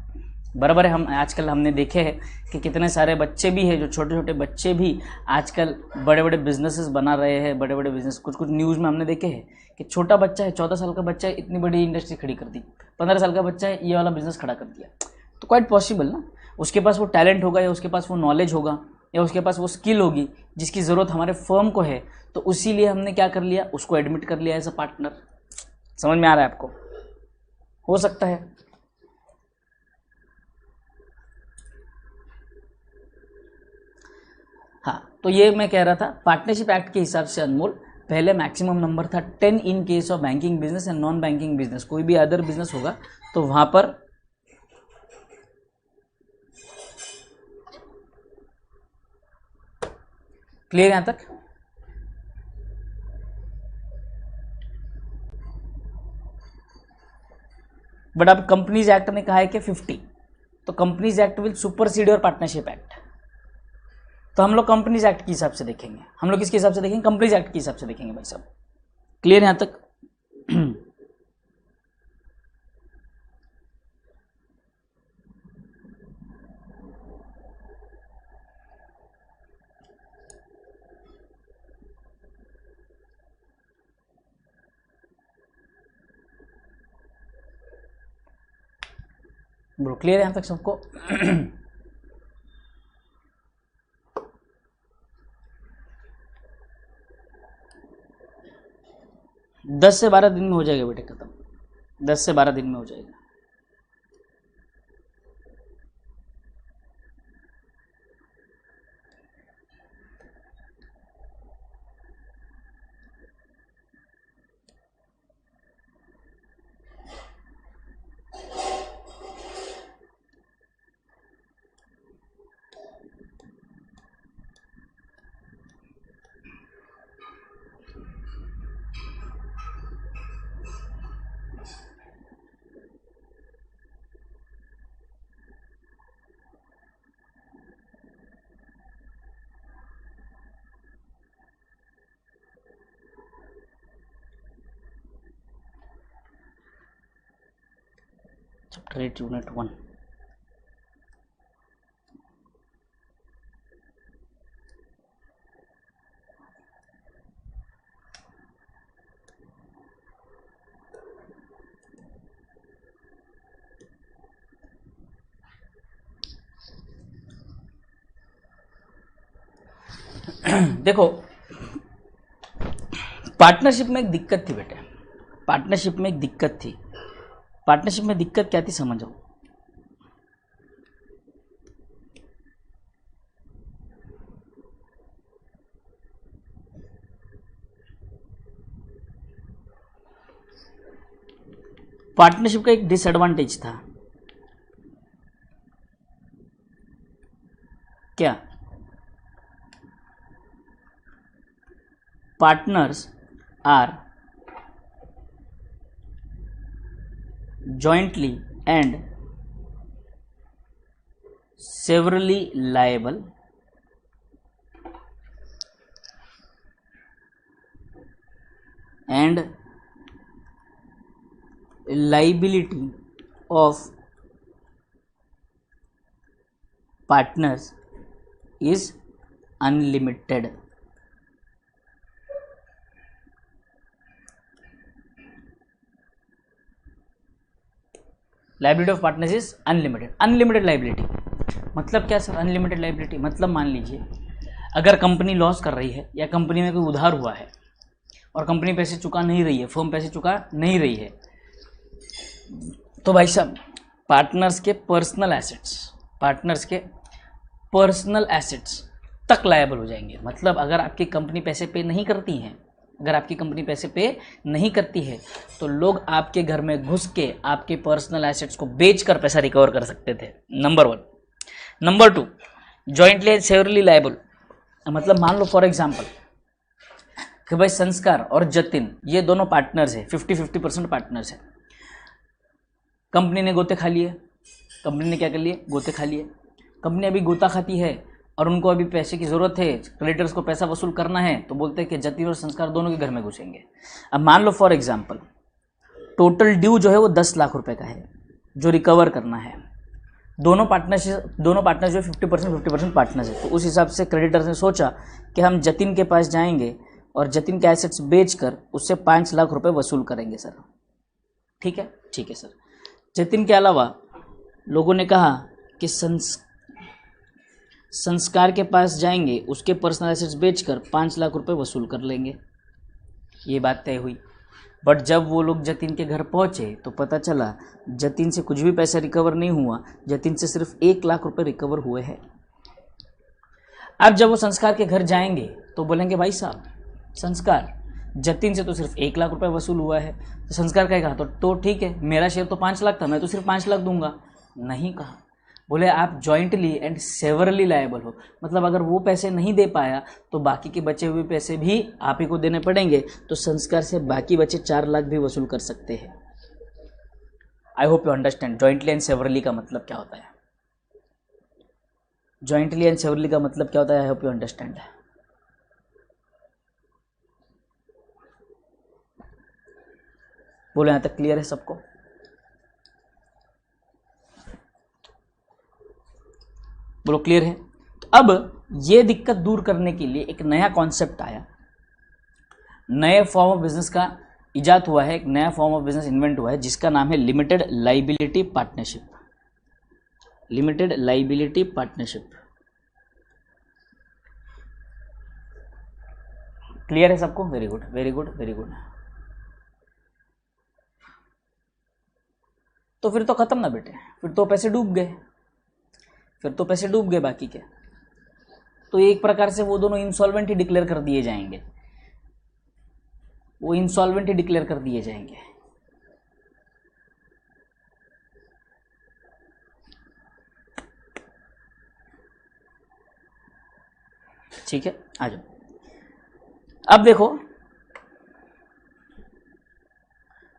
बराबर है। हम आजकल हमने देखे हैं कि कितने सारे बच्चे भी हैं, जो छोटे छोटे बच्चे भी आजकल बड़े बड़े बिजनेसेस बना रहे हैं, बड़े बड़े बिजनेस। कुछ न्यूज़ में हमने देखे हैं कि छोटा बच्चा है, 14 साल का बच्चा है, इतनी बड़ी इंडस्ट्री खड़ी कर दी, 15 साल का बच्चा है, ये वाला बिजनेस खड़ा कर दिया। तो क्वाइट पॉसिबल ना, उसके पास वो टैलेंट होगा, या उसके पास वो नॉलेज होगा, या उसके पास वो स्किल होगी जिसकी ज़रूरत हमारे फर्म को है। तो उसीलिए हमने क्या कर लिया, उसको एडमिट कर लिया एज अ पार्टनर। समझ में आ रहा है आपको? हो सकता है। हाँ, तो ये मैं कह रहा था, पार्टनरशिप एक्ट के हिसाब से अनमोल, पहले मैक्सिमम नंबर था 10 इन case of banking business and non banking business. कोई भी अदर बिजनेस होगा तो वहां पर क्लियर यहां तक? बट अब कंपनीज एक्ट ने कहा है कि 50, तो companies act will supersede your partnership act. तो हम लोग कंपनीज एक्ट के हिसाब से देखेंगे, हम लोग किसके हिसाब से देखेंगे, कंपनीज एक्ट के हिसाब से देखेंगे भाई साहब। क्लियर यहां तक? ब्रो क्लियर है यहां तक सबको? 10 से 12 दिन में हो जाएगा बेटे खत्म, 10 से 12 दिन में हो जाएगा। Chapter 8 unit 1। देखो पार्टनरशिप में एक दिक्कत थी बेटे, पार्टनरशिप में एक दिक्कत थी। पार्टनरशिप में दिक्कत क्या थी समझो। पार्टनरशिप का एक डिसएडवांटेज था, क्या? Partners are jointly and severally liable and liability of partners is unlimited। Liability of partners is unlimited. Unlimited liability मतलब क्या सर? अनलिमिटेड लाइबिलिटी मतलब मान लीजिए अगर कंपनी लॉस कर रही है या कंपनी में कोई उधार हुआ है और कंपनी पैसे चुका नहीं रही है, फर्म पैसे चुका नहीं रही है, तो भाई साहब पार्टनर्स के पर्सनल एसेट्स तक लायबल हो जाएंगे। मतलब अगर आपकी कंपनी पैसे पे नहीं करती है, अगर आपकी कंपनी पैसे पे नहीं करती है तो लोग आपके घर में घुस के आपके पर्सनल एसेट्स को बेचकर पैसा रिकवर कर सकते थे, number 1। Number 2, jointly and severally liable. मतलब मान लो फॉर एग्जांपल कि भाई संस्कार और जतिन ये दोनों पार्टनर्स हैं, 50-50% पार्टनर्स हैं। कंपनी ने गोते खा लिए, कंपनी ने क्या कर लिए? गोते खा लिए। कंपनी अभी गोता खाती है और उनको अभी पैसे की ज़रूरत है, क्रेडिटर्स को पैसा वसूल करना है, तो बोलते हैं कि जतिन और संस्कार दोनों के घर में घुसेंगे। अब मान लो फॉर एग्जांपल टोटल ड्यू जो है वो 10 लाख रुपए का है जो रिकवर करना है। दोनों पार्टनर्स जो 50% पार्टनर्स है, तो उस हिसाब से क्रेडिटर्स ने सोचा कि हम जतिन के पास जाएंगे और जतिन के एसेट्स बेचकर उससे 5 लाख रुपए वसूल करेंगे सर। ठीक है? ठीक है सर। जतिन के अलावा लोगों ने कहा कि संस्कार के पास जाएंगे, उसके पर्सनल एसेट्स बेचकर 5 लाख रुपए वसूल कर लेंगे। ये बात तय हुई। बट जब वो लोग जतिन के घर पहुंचे तो पता चला जतिन से कुछ भी पैसा रिकवर नहीं हुआ, जतिन से सिर्फ 1 लाख रुपए रिकवर हुए हैं। अब जब वो संस्कार के घर जाएंगे तो बोलेंगे भाई साहब संस्कार जतिन से तो सिर्फ 1 लाख रुपए वसूल हुआ है। तो संस्कार कहेगा तो ठीक है, मेरा शेयर तो 5 लाख था, मैं तो सिर्फ 5 लाख दूंगा। नहीं कहा, बोले आप जॉइंटली एंड सेवरली लायबल हो। मतलब अगर वो पैसे नहीं दे पाया तो बाकी के बचे हुए पैसे भी आप ही को देने पड़ेंगे। तो संस्कार से बाकी बचे 4 लाख भी वसूल कर सकते हैं। I hope you understand jointly and severally का मतलब क्या होता है। जॉइंटली एंड सेवरली का मतलब क्या होता है, आई होप यू अंडरस्टैंड। बोलो, यहां तक क्लियर है सबको? बोलो क्लियर है? तो अब ये दिक्कत दूर करने के लिए एक नया कॉन्सेप्ट आया, नए फॉर्म ऑफ बिजनेस का इजाद हुआ है, एक नया फॉर्म ऑफ बिजनेस इन्वेंट हुआ है जिसका नाम है limited liability partnership. Limited liability partnership. Clear है सबको? Very good very good very good. तो फिर तो खत्म ना बेटे, फिर तो पैसे डूब गए, फिर तो पैसे डूब गए बाकी के। तो एक प्रकार से वो दोनों इंसॉल्वेंट ही डिक्लेयर कर दिए जाएंगे, वो इंसॉल्वेंट ही डिक्लेयर कर दिए जाएंगे। ठीक है, आ जाओ। अब देखो,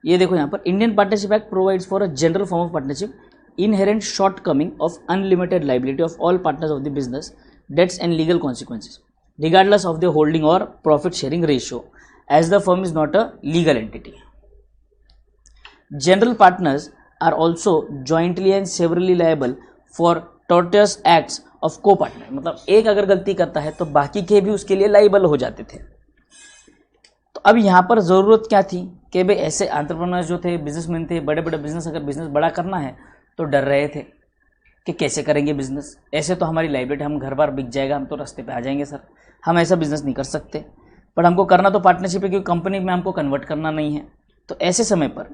ये देखो यहां पर Indian partnership act provides for a general form of partnership inherent shortcoming of unlimited liability of all partners of the business, debts and legal consequences, regardless of the holding or profit sharing ratio, as the firm is not a legal entity. General partners are also jointly and severally liable for tortious acts of co-partner. मतलब एक अगर गलती करता है तो बाकी के भी उसके लिए लाइबल हो जाते थे। तो अब यहाँ पर ज़रूरत क्या थी कि भाई ऐसे एंटरप्रेन्योर्स जो थे, बिजनेसमैन थे, बड़े बड़े बिजनेस, अगर बिजनेस बड़ा करना है तो डर रहे थे कि कैसे करेंगे बिजनेस, ऐसे तो हमारी लाइबिलिटी, हम घर बार बिक जाएगा, हम तो रास्ते पे आ जाएंगे सर, हम ऐसा बिजनेस नहीं कर सकते। पर हमको करना तो पार्टनरशिप है, क्योंकि कंपनी में हमको कन्वर्ट करना नहीं है। तो ऐसे समय पर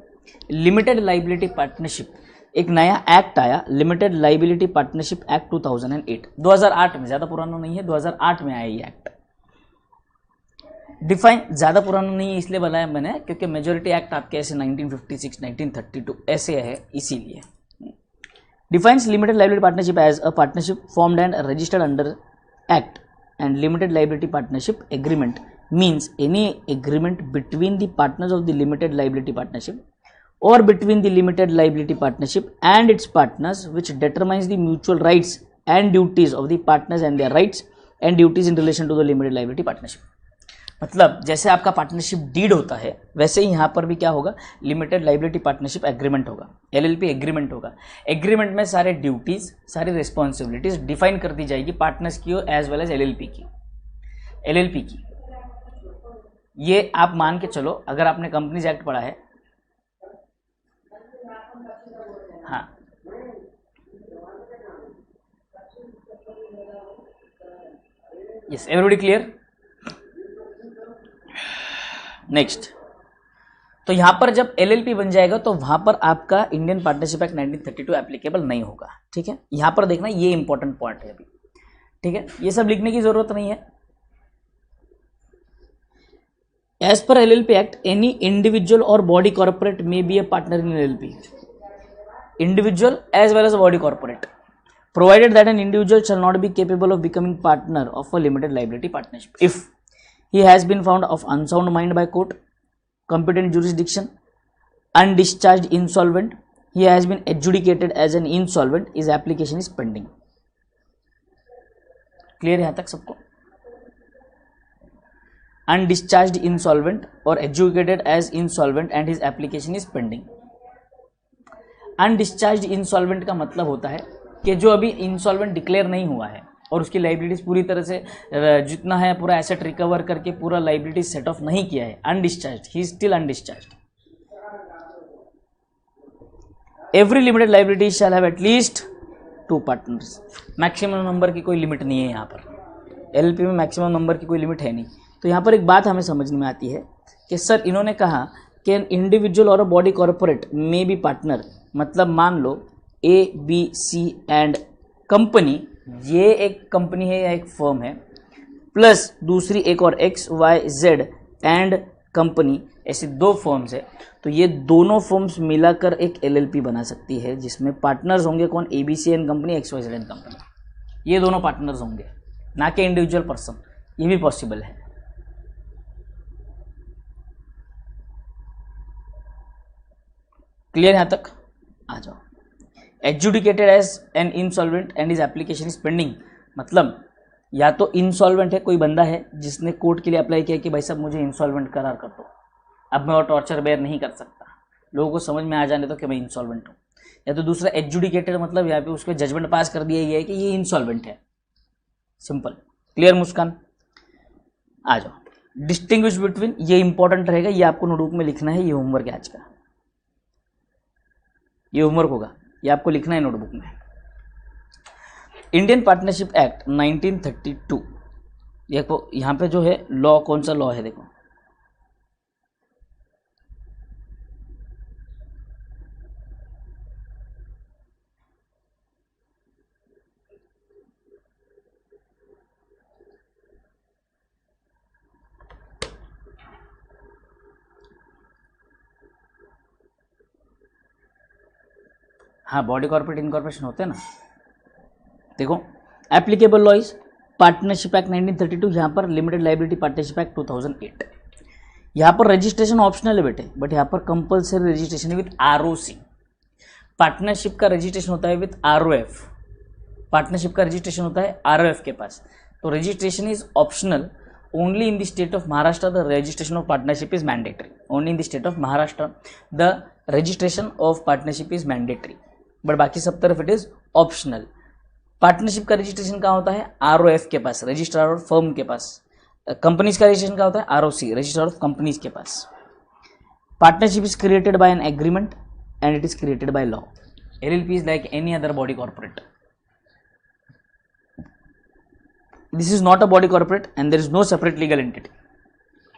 लिमिटेड लाइबिलिटी पार्टनरशिप, एक नया एक्ट आया, लिमिटेड लाइबिलिटी पार्टनरशिप एक्ट 2008, 2008 में, ज़्यादा पुराना नहीं है, 2008 में आया ये एक्ट। डिफाइन ज़्यादा पुराना नहीं है इसलिए बनाया मैंने, क्योंकि मेजोरिटी एक्ट आपके ऐसे 1956, 1932 ऐसे है, इसीलिए। Defines limited liability partnership as a partnership formed and registered under Act, and limited liability partnership agreement means any agreement between the partners of the limited liability partnership or between the limited liability partnership and its partners which determines the mutual rights and duties of the partners and their rights and duties in relation to the limited liability partnership. मतलब जैसे आपका पार्टनरशिप डीड होता है वैसे ही यहाँ पर भी क्या होगा, लिमिटेड लाइबिलिटी पार्टनरशिप एग्रीमेंट होगा, एलएलपी एग्रीमेंट होगा। एग्रीमेंट में सारे ड्यूटीज, सारी रिस्पॉन्सिबिलिटीज डिफाइन कर दी जाएगी पार्टनर्स की एज वेल एज एलएलपी की। ये आप मान के चलो, अगर आपने कंपनीज एक्ट पढ़ा है, हाँ, यस, एवरीबॉडी क्लियर? नेक्स्ट, तो यहां पर जब एलएलपी बन जाएगा तो वहां पर आपका इंडियन पार्टनरशिप एक्ट 1932 एप्लीकेबल नहीं होगा। ठीक है, यहां पर देखना, ये इंपॉर्टेंट पॉइंट है अभी। ठीक है, ये सब लिखने की जरूरत नहीं है। As per LLP act, any individual or body corporate may be a partner in LLP, individual as well as body corporate, provided that an individual shall not be capable of becoming partner of a limited liability partnership if he has been found of unsound mind by court, competent jurisdiction, undischarged insolvent, he has been adjudicated as an insolvent, his application is pending. Clear है यहाँ तक सबको? Undischarged insolvent or adjudicated as insolvent and his application is pending. Undischarged insolvent का मतलब होता है कि जो अभी इंसॉल्वेंट डिक्लेयर नहीं हुआ है और उसकी लाइबिलिटीज पूरी तरह से जितना है पूरा एसेट रिकवर करके पूरा लाइबिलिटीज सेट ऑफ नहीं किया है, undischarged, he is still undischarged. Every limited liability shall have at least 2 partners. Maximum number की कोई लिमिट नहीं है यहाँ पर, एलएलपी में मैक्सिमम नंबर की कोई लिमिट है नहीं। तो यहाँ पर एक बात हमें समझ में आती है कि सर इन्होंने कहा कि an individual or a body corporate may be partner, मतलब मान लो A B C and company, ये एक कंपनी है या एक फर्म है, प्लस दूसरी एक और X Y Z and company, ऐसी 2 फर्म्स है। तो ये दोनों फर्म्स मिलाकर एक एलएलपी बना सकती है जिसमें पार्टनर्स होंगे कौन, ABC and company, X Y Z and company, ये दोनों पार्टनर्स होंगे, ना कि इंडिविजुअल पर्सन। ये भी पॉसिबल है। क्लियर यहां तक? आ जाओ, adjudicated as an insolvent and is application is pending, मतलब या तो इंसॉल्वेंट है, कोई बंदा है जिसने कोर्ट के लिए अप्लाई किया कि भाई साहब मुझे इंसॉल्वेंट करार कर दो, अब मैं और टॉर्चर बेयर नहीं कर सकता, लोगों को समझ में आ जाने दो कि मैं इंसॉल्वेंट हूँ। या तो दूसरा एडजुडिकेटेड, मतलब यहाँ पे उसको जजमेंट पास कर दिया गया है कि ये इंसॉल्वेंट है। सिंपल, क्लियर मुस्कान? आ जाओ, डिस्टिंग्विश बिटवीन, ये इंपॉर्टेंट रहेगा, ये आपको नोटबुक में लिखना है, ये होमवर्क है आज का, ये होमवर्क होगा, ये आपको लिखना है नोटबुक में। इंडियन पार्टनरशिप एक्ट 1932, देखो यहाँ पे जो है लॉ, कौन सा लॉ है देखो, हाँ बॉडी कॉर्पोरेट इनकॉर्पोरेशन होते हैं ना, देखो applicable law is partnership act 1932, यहाँ पर लिमिटेड लाइबिलिटी पार्टनरशिप एक्ट 2008, यहाँ पर रजिस्ट्रेशन ऑप्शनल है बेटे, बट यहाँ पर कंपलसरी रजिस्ट्रेशन है विथ आरओसी। पार्टनरशिप का रजिस्ट्रेशन होता है विथ आरओएफ, पार्टनरशिप का रजिस्ट्रेशन होता है आरओएफ के पास, तो registration is optional only in the state of Maharashtra, the registration of partnership is mandatory, only in the state of Maharashtra the registration of partnership is mandatory, but बाकी सब तरफ इट इज ऑप्शनल। पार्टनरशिप का रजिस्ट्रेशन कहाँ होता है? आरओएफ के पास, रजिस्ट्रार ऑफ फर्म के पास। कंपनीज का रजिस्ट्रेशन कहाँ होता है? आरओसी, रजिस्ट्रार ऑफ कंपनीज के पास। Partnership is created by an agreement and it is created by law. LLP is like any other body corporate, this is not a body corporate and there is no separate legal entity.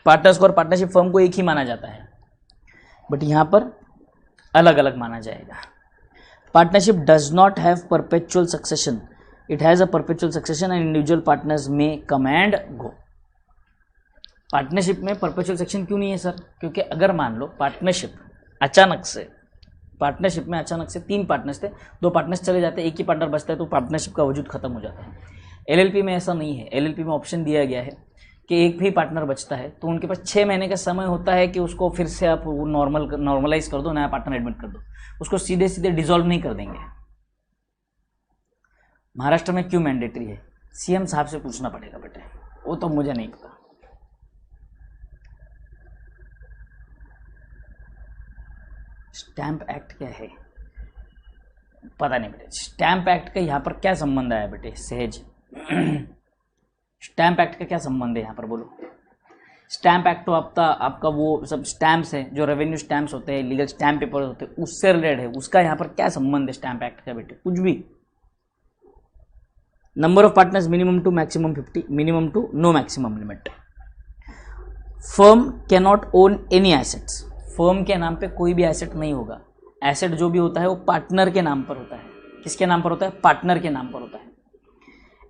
Partners को और पार्टनरशिप फर्म को एक ही माना जाता है, बट यहां पर अलग अलग माना जाएगा। Partnership does not have perpetual succession, it has a perpetual succession and individual partners में कम एंड गो। पार्टनरशिप में परपेचुअल सक्सेशन क्यों नहीं है सर? क्योंकि अगर मान लो पार्टनरशिप अचानक से, पार्टनरशिप में अचानक से 3 पार्टनर्स थे, 2 पार्टनर्स चले जाते हैं, एक ही पार्टनर बचता है, तो पार्टनरशिप का वजूद खत्म हो जाता है। एलएलपी में ऐसा नहीं है, एलएलपी में ऑप्शन दिया गया है कि एक भी पार्टनर बचता है तो उनके पास 6 महीने का समय होता है कि उसको फिर से आप नॉर्मलाइज कर दो, नया पार्टनर एडमिट कर दो, उसको सीधे सीधे डिसॉल्व नहीं कर देंगे। महाराष्ट्र में क्यों मैंडेटरी है? सीएम साहब से पूछना पड़ेगा बेटे, वो तो मुझे नहीं पता। स्टैंप एक्ट क्या है पता नहीं बेटे। स्टैंप एक्ट का यहाँ पर क्या संबंध आया बेटे? सहज स्टैंप एक्ट का क्या संबंध है यहाँ पर बोलो? स्टैंप एक्ट तो आपका वो सब स्टैम्प्स है, जो रेवेन्यू स्टैम्प्स होते हैं, लीगल स्टैम्प पेपर होते हैं, उससे रिलेटेड है। उसका यहाँ पर क्या संबंध है स्टैंप एक्ट का बेटे? कुछ भी। Number of partners minimum two maximum 50, minimum two no maximum limit. Firm can not own any assets, firm के नाम पे कोई भी एसेट नहीं होगा। एसेट जो भी होता है वो पार्टनर के नाम पर होता है। किसके नाम पर होता है? पार्टनर के नाम पर होता है।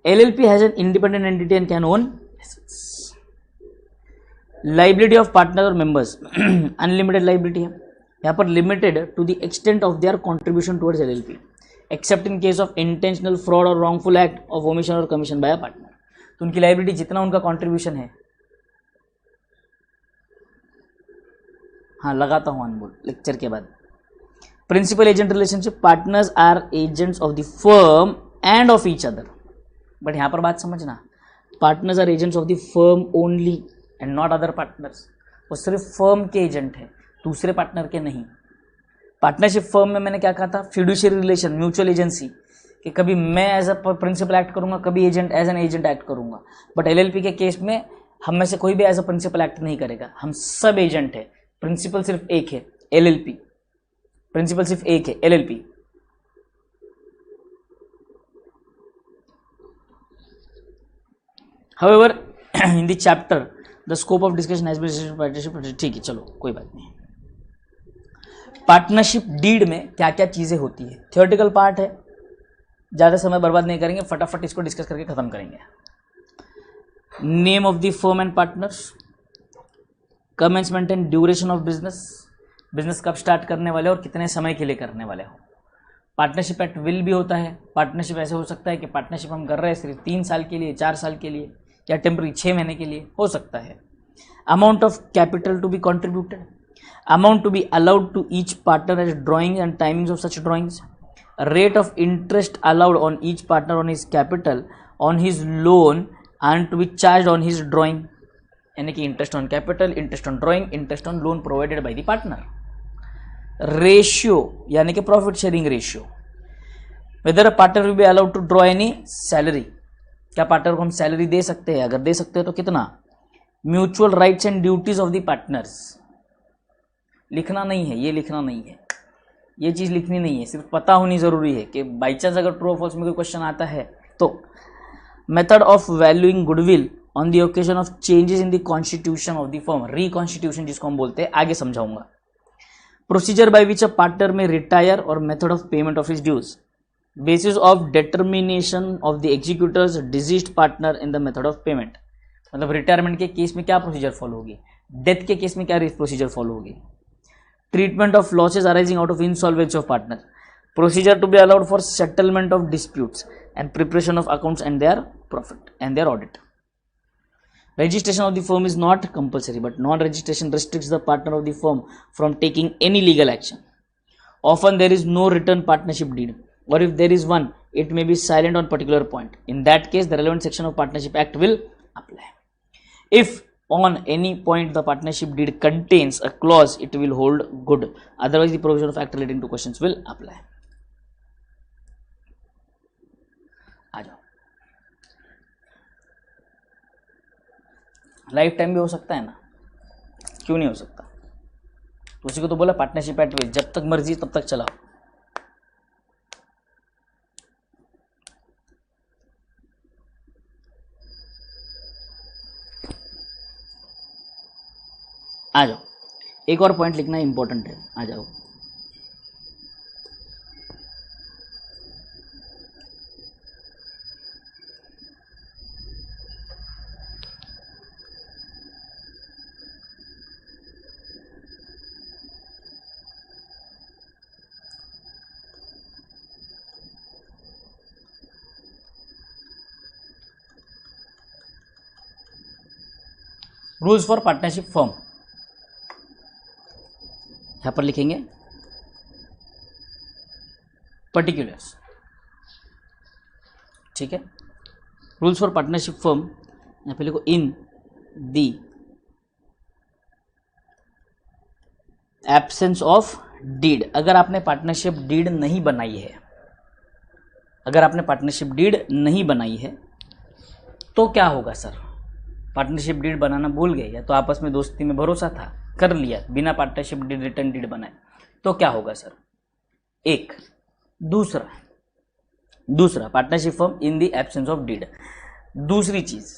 LLP has an independent entity and can own assets. Liability of partner और मेंबर्स अनलिमिटेड लाइबिलिटी है यहाँ पर, limited to the extent of their contribution towards LLP except in case of intentional fraud और रॉन्गफुल एक्ट ऑफ ओमिशन और कमीशन बाय अ पार्टनर। तो उनकी लाइबिलिटी जितना उनका कॉन्ट्रीब्यूशन है, हाँ लगाता हूँ अनमोल लेक्चर के बाद। Principal agent relationship, partners are agents of the firm and of each other. But यहाँ पर बात समझना, partners are agents of the firm only and not other partners. वो सिर्फ फर्म के एजेंट है, दूसरे पार्टनर के नहीं। पार्टनरशिप फर्म में मैंने क्या कहा था? फिड्यूशियरी रिलेशन, म्यूचुअल एजेंसी, कि कभी मैं एज अ प्रिंसिपल एक्ट करूंगा, कभी agent as an agent act करूंगा। बट LLP के केस में हम में से कोई भी एज अ प्रिंसिपल एक्ट नहीं करेगा, हम सब एजेंट है। प्रिंसिपल सिर्फ एक है, LLP। प्रिंसिपल सिर्फ एक है, LLP। However, in the chapter, the scope of discussion has been partnership। ठीक है, चलो कोई बात नहीं। पार्टनरशिप डीड में क्या क्या चीजें होती है? थियोरेटिकल पार्ट है, ज्यादा समय बर्बाद नहीं करेंगे, फटाफट इसको डिस्कस करके खत्म करेंगे। Name of the firm and partners, commencement and duration of business, business कब स्टार्ट करने वाले और कितने समय के लिए करने वाले हो। पार्टनरशिप एट विल भी होता है। पार्टनरशिप ऐसे हो सकता है कि पार्टनरशिप हम कर रहे हैं सिर्फ 3 साल के लिए, 4 साल के लिए, या टेम्पररी 6 महीने के लिए हो सकता है। Amount of capital to be contributed, amount to be allowed to each partner as drawings and timings of such drawings, rate of interest allowed on each partner on his capital on his loan and to be charged on his drawing, यानी कि interest on capital, interest on drawing, interest on loan provided by the partner. Ratio यानी कि profit sharing ratio, whether a partner will be allowed to draw any salary, क्या पार्टनर को हम सैलरी दे सकते हैं, अगर दे सकते हैं तो कितना. Mutual rights and duties of the partners, लिखना नहीं है, ये लिखना नहीं है, ये चीज़ लिखनी नहीं है, सिर्फ पता होनी ज़रूरी है कि बाई चांस अगर ट्रू और फॉल्स में कोई क्वेश्चन आता है तो. Method of valuing goodwill on the occasion of changes in the constitution of the firm, reconstitution जिसको हम बोलते हैं, आगे समझाऊंगा. Procedure by which a partner में रिटायर और method of payment of his dues, basis of determination of the executors deceased partner in the method of payment, मतलब रिटायरमेंट के केस में क्या प्रोसीजर फॉलो होगी, डेथ के केस में क्या प्रोसीजर फॉलो होगी. Treatment of losses arising out of insolvency of partner, procedure to be allowed for settlement of disputes and preparation of accounts and their profit and their audit. Registration of the firm is not compulsory, but non-registration restricts the partner of the firm from taking any legal action. Often there is no written partnership deed, or if there is one, it may be silent on particular point. In that case, the relevant section of Partnership Act will apply. If on any point the partnership deed contains a clause, it will hold good. Otherwise, the provision of Act relating to questions will apply. आ जाओ. लाइफ टाइम भी हो सकता है ना, क्यों नहीं हो सकता. तो उसी को तो बोला पार्टनरशिप एक्ट में, जब तक मर्जी तब तक चलाओ. आ जाओ, एक और पॉइंट लिखना इंपॉर्टेंट है, आ जाओ. रूल्स फॉर पार्टनरशिप फर्म, यहां पर लिखेंगे पर्टिकुलर्स, ठीक है. रूल्स फॉर पार्टनरशिप फर्म, यहां पे लिखो इन दी एब्सेंस ऑफ डीड. अगर आपने पार्टनरशिप डीड नहीं बनाई है, अगर आपने पार्टनरशिप डीड नहीं बनाई है तो क्या होगा सर. पार्टनरशिप डीड बनाना भूल गए, या तो आपस में दोस्ती में भरोसा था, कर लिया बिना पार्टनरशिप डीड रिटर्न डीड बनाए, तो क्या होगा सर. एक दूसरा partnership firm in the absence of deed. दूसरी चीज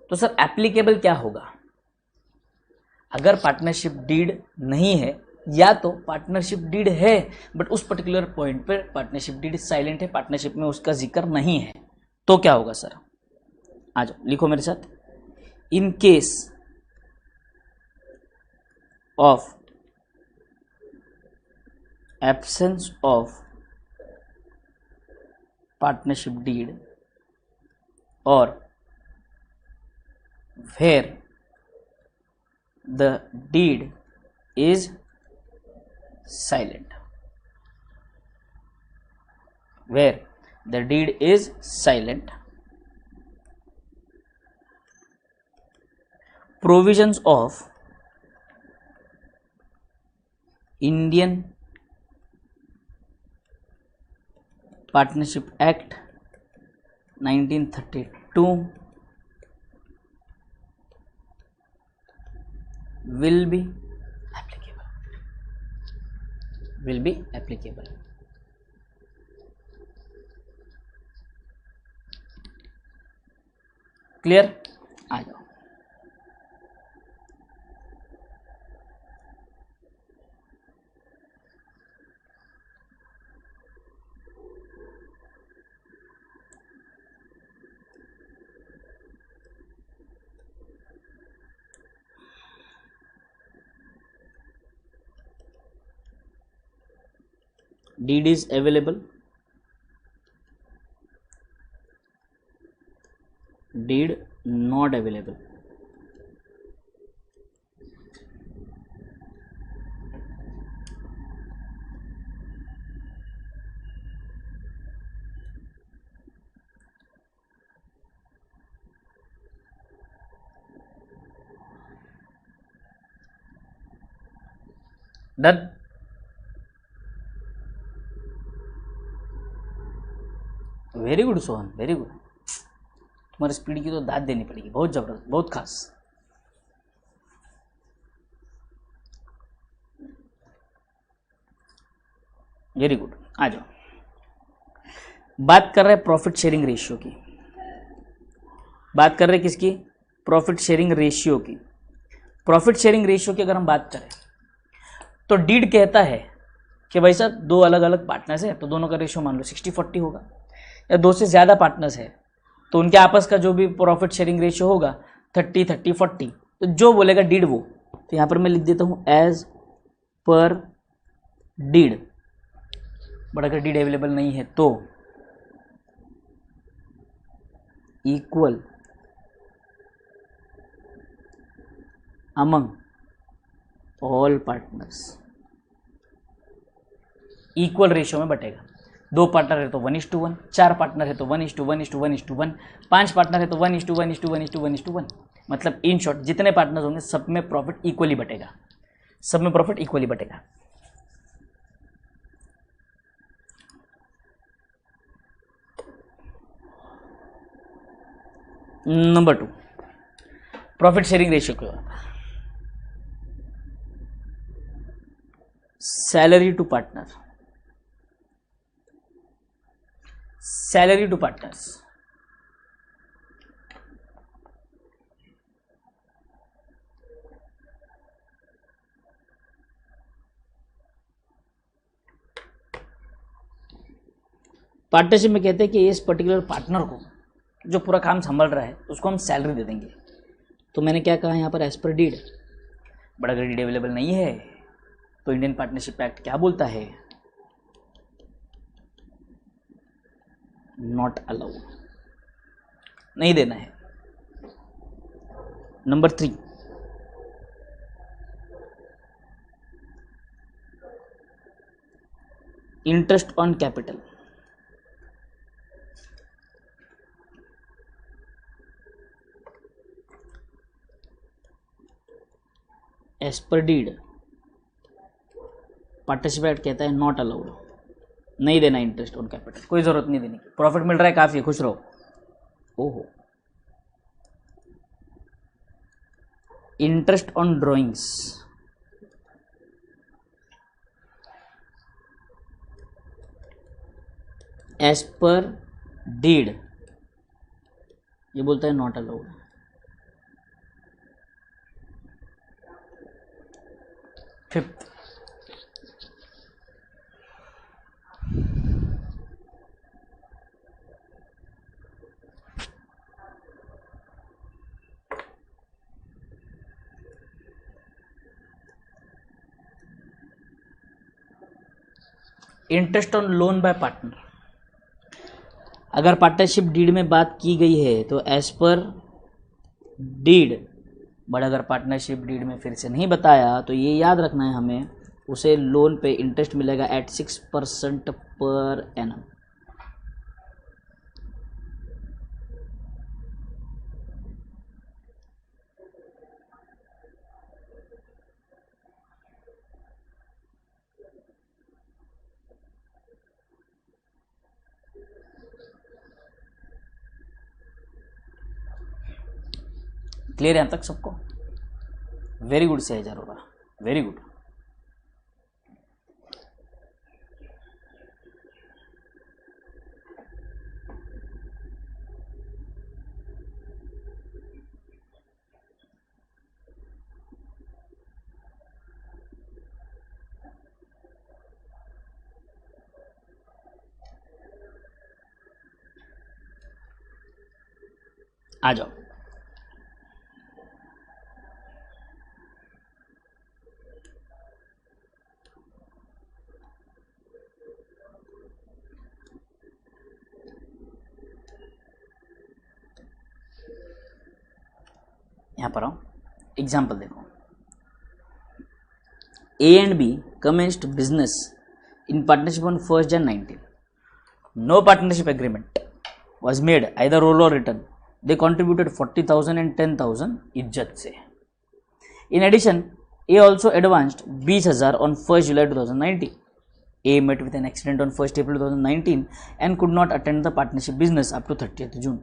तो सर एप्लीकेबल क्या होगा, अगर पार्टनरशिप डीड नहीं है या तो पार्टनरशिप डीड है बट उस पर्टिकुलर पॉइंट पर पार्टनरशिप डीड साइलेंट है, पार्टनरशिप में उसका जिक्र नहीं है, तो क्या होगा सर. आ जाओ, लिखो मेरे साथ. In case of absence of partnership deed और where the deed is silent, where the deed is silent, provisions of Indian Partnership Act 1932 will be applicable. Clear. आ जाओ. Deed is available, deed not available. Done. Very good Sohan, very good. तुम्हारी स्पीड की तो दाद देनी पड़ेगी, बहुत जबरदस्त, बहुत खास। Very good. आ जाओ, बात कर रहे हैं प्रॉफिट शेयरिंग रेशियो की। बात कर रहे हैं किसकी? प्रॉफिट शेयरिंग रेशियो की। प्रॉफिट शेयरिंग रेशियो की अगर हम बात करें तो डीड कहता है कि भाई साहब दो अलग अलग पार्टनर्स है तो दोनों का रेशियो मान लो 60-40 होगा, या दो से ज़्यादा पार्टनर्स है तो उनके आपस का जो भी प्रॉफिट शेयरिंग रेशियो होगा 30-30-40, तो जो बोलेगा डीड वो। तो यहाँ पर मैं लिख देता हूँ एज पर डीड, बट अगर डीड अवेलेबल नहीं है तो equal among all partners, equal ratio में बटेगा। 2 पार्टनर है तो 1:1, 4 पार्टनर है तो 1:1:1:1:1, 5 पार्टनर है तो 1:1:1:1:1, मतलब इन शॉर्ट जितने पार्टनर्स होंगे सब में प्रॉफिट इक्वली बटेगा, सब में प्रॉफिट इक्वली बटेगा। नंबर 2, प्रॉफिट शेयरिंग रेशियो क्या होगा? Salary to partner, salary to partners. Partnership में कहते हैं कि इस पर्टिकुलर पार्टनर को जो पूरा काम संभाल रहा है उसको हम सैलरी दे देंगे। तो मैंने क्या कहा यहाँ पर एज पर डीड, बट अगर डीड अवेलेबल नहीं है तो इंडियन पार्टनरशिप एक्ट क्या बोलता है? नॉट अलाउड, नहीं देना है। Number 3, interest on capital. As per deed partnership act कहता है नॉट अलाउड, नहीं देना इंटरेस्ट ऑन कैपिटल, कोई जरूरत नहीं देने की, प्रॉफिट मिल रहा है काफी, खुश रहो। ओहो, interest on drawings, as per deed ये बोलता है not allowed. Fifth, interest on loan by partner. अगर पार्टनरशिप डीड में बात की गई है तो एज पर डीड, बट अगर पार्टनरशिप डीड में फिर से नहीं बताया तो ये याद रखना है हमें, उसे लोन पे इंटरेस्ट मिलेगा एट 6% पर एनम। क्लियर है यहाँ तक सबको? वेरी गुड से अरोरा, वेरी गुड। आ जाओ, यहाँ पर आओ, एग्जाम्पल देखो। A and B commenced business in partnership on 1st Jan 19. No partnership agreement was made, either roll or return. They contributed 40,000 and 10,000 इज्जत से. In addition, A also advanced 20,000 on 1st July 2019. A met with an accident on 1st April 2019 and could not attend the partnership business up to 30th June.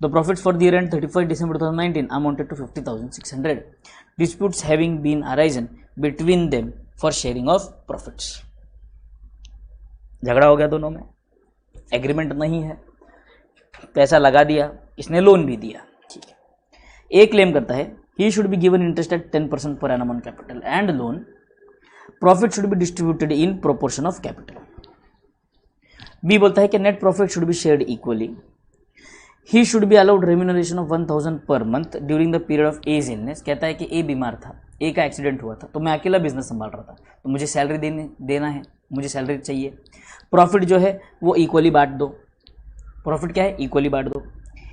The profits for the year end 31st December 2019 amounted to 50,600. Disputes having been arisen between them for sharing of profits. झगड़ा हो गया दोनों में, एग्रीमेंट नहीं है, पैसा लगा दिया, इसने लोन भी दिया, ठीक है। ए क्लेम करता है he should be given interest at 10% per annum on capital and loan, profit should be distributed in proportion of capital. B बोलता है कि net profit should be shared equally, he should be allowed remuneration of 1,000 per month during the period of his illness. कहता है कि ए बीमार था, ए का एक्सीडेंट हुआ था, तो मैं अकेला बिजनेस संभाल रहा था, तो मुझे सैलरी देना है, मुझे सैलरी चाहिए। प्रॉफिट जो है वो इक्वली बांट दो, प्रॉफिट क्या है, इक्वली बांट दो।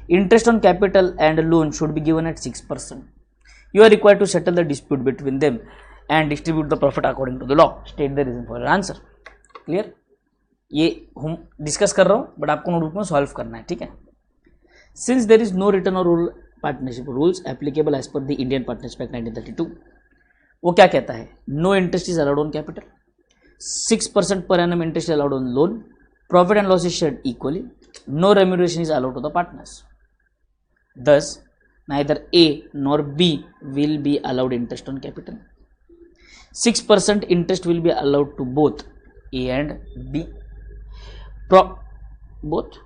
Interest on capital and loan should be given at 6%। You are required to settle the dispute between them and distribute the profit according to the law. State the reason for your answer. Clear? ये हम डिस्कस कर रहा हूँ बट आपको नोटबुक में सॉल्व करना है, ठीक है। Since there is no written or rule partnership rules applicable as per the Indian partnership act 1932, वो क्या कहता है, no interest is allowed on capital, 6% per annum interest allowed on loan, profit and loss is shared equally, no remuneration is allowed to the partners. Thus, neither A nor B will be allowed interest on capital. 6% interest will be allowed to both A and B. Both.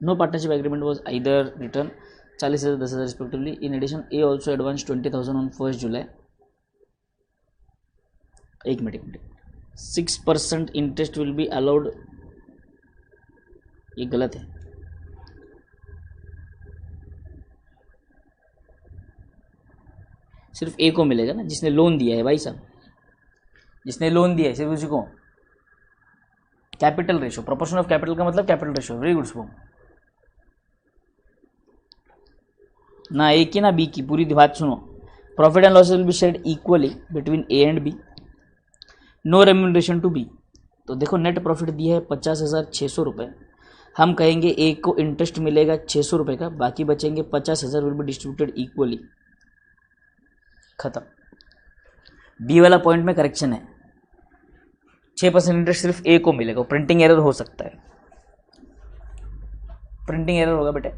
No partnership agreement was either written, 40,000, 10,000 respectively. In addition, A also advanced 20,000 on 1st July. एक minute, 6% interest will be allowed, ये गलत है। सिर्फ ए को मिलेगा ना, जिसने लोन दिया है भाई साहब, जिसने लोन दिया है सिर्फ उसी को। Capital ratio, proportion of capital का मतलब capital ratio. Very good Shubham. ना ए की ना बी की, पूरी बात सुनो। Profit and losses will be shared equally between A and B, no remuneration to be. तो देखो नेट प्रॉफिट दिया है 50,600 रुपये, हम कहेंगे ए को इंटरेस्ट मिलेगा 600 रुपये का, बाकी बचेंगे 50,000 विल बी डिस्ट्रीब्यूटेड इक्वली। खत्म। बी वाला पॉइंट में करेक्शन है, 6% इंटरेस्ट सिर्फ ए को मिलेगा। प्रिंटिंग एरर हो सकता है, प्रिंटिंग एरर होगा बेटे,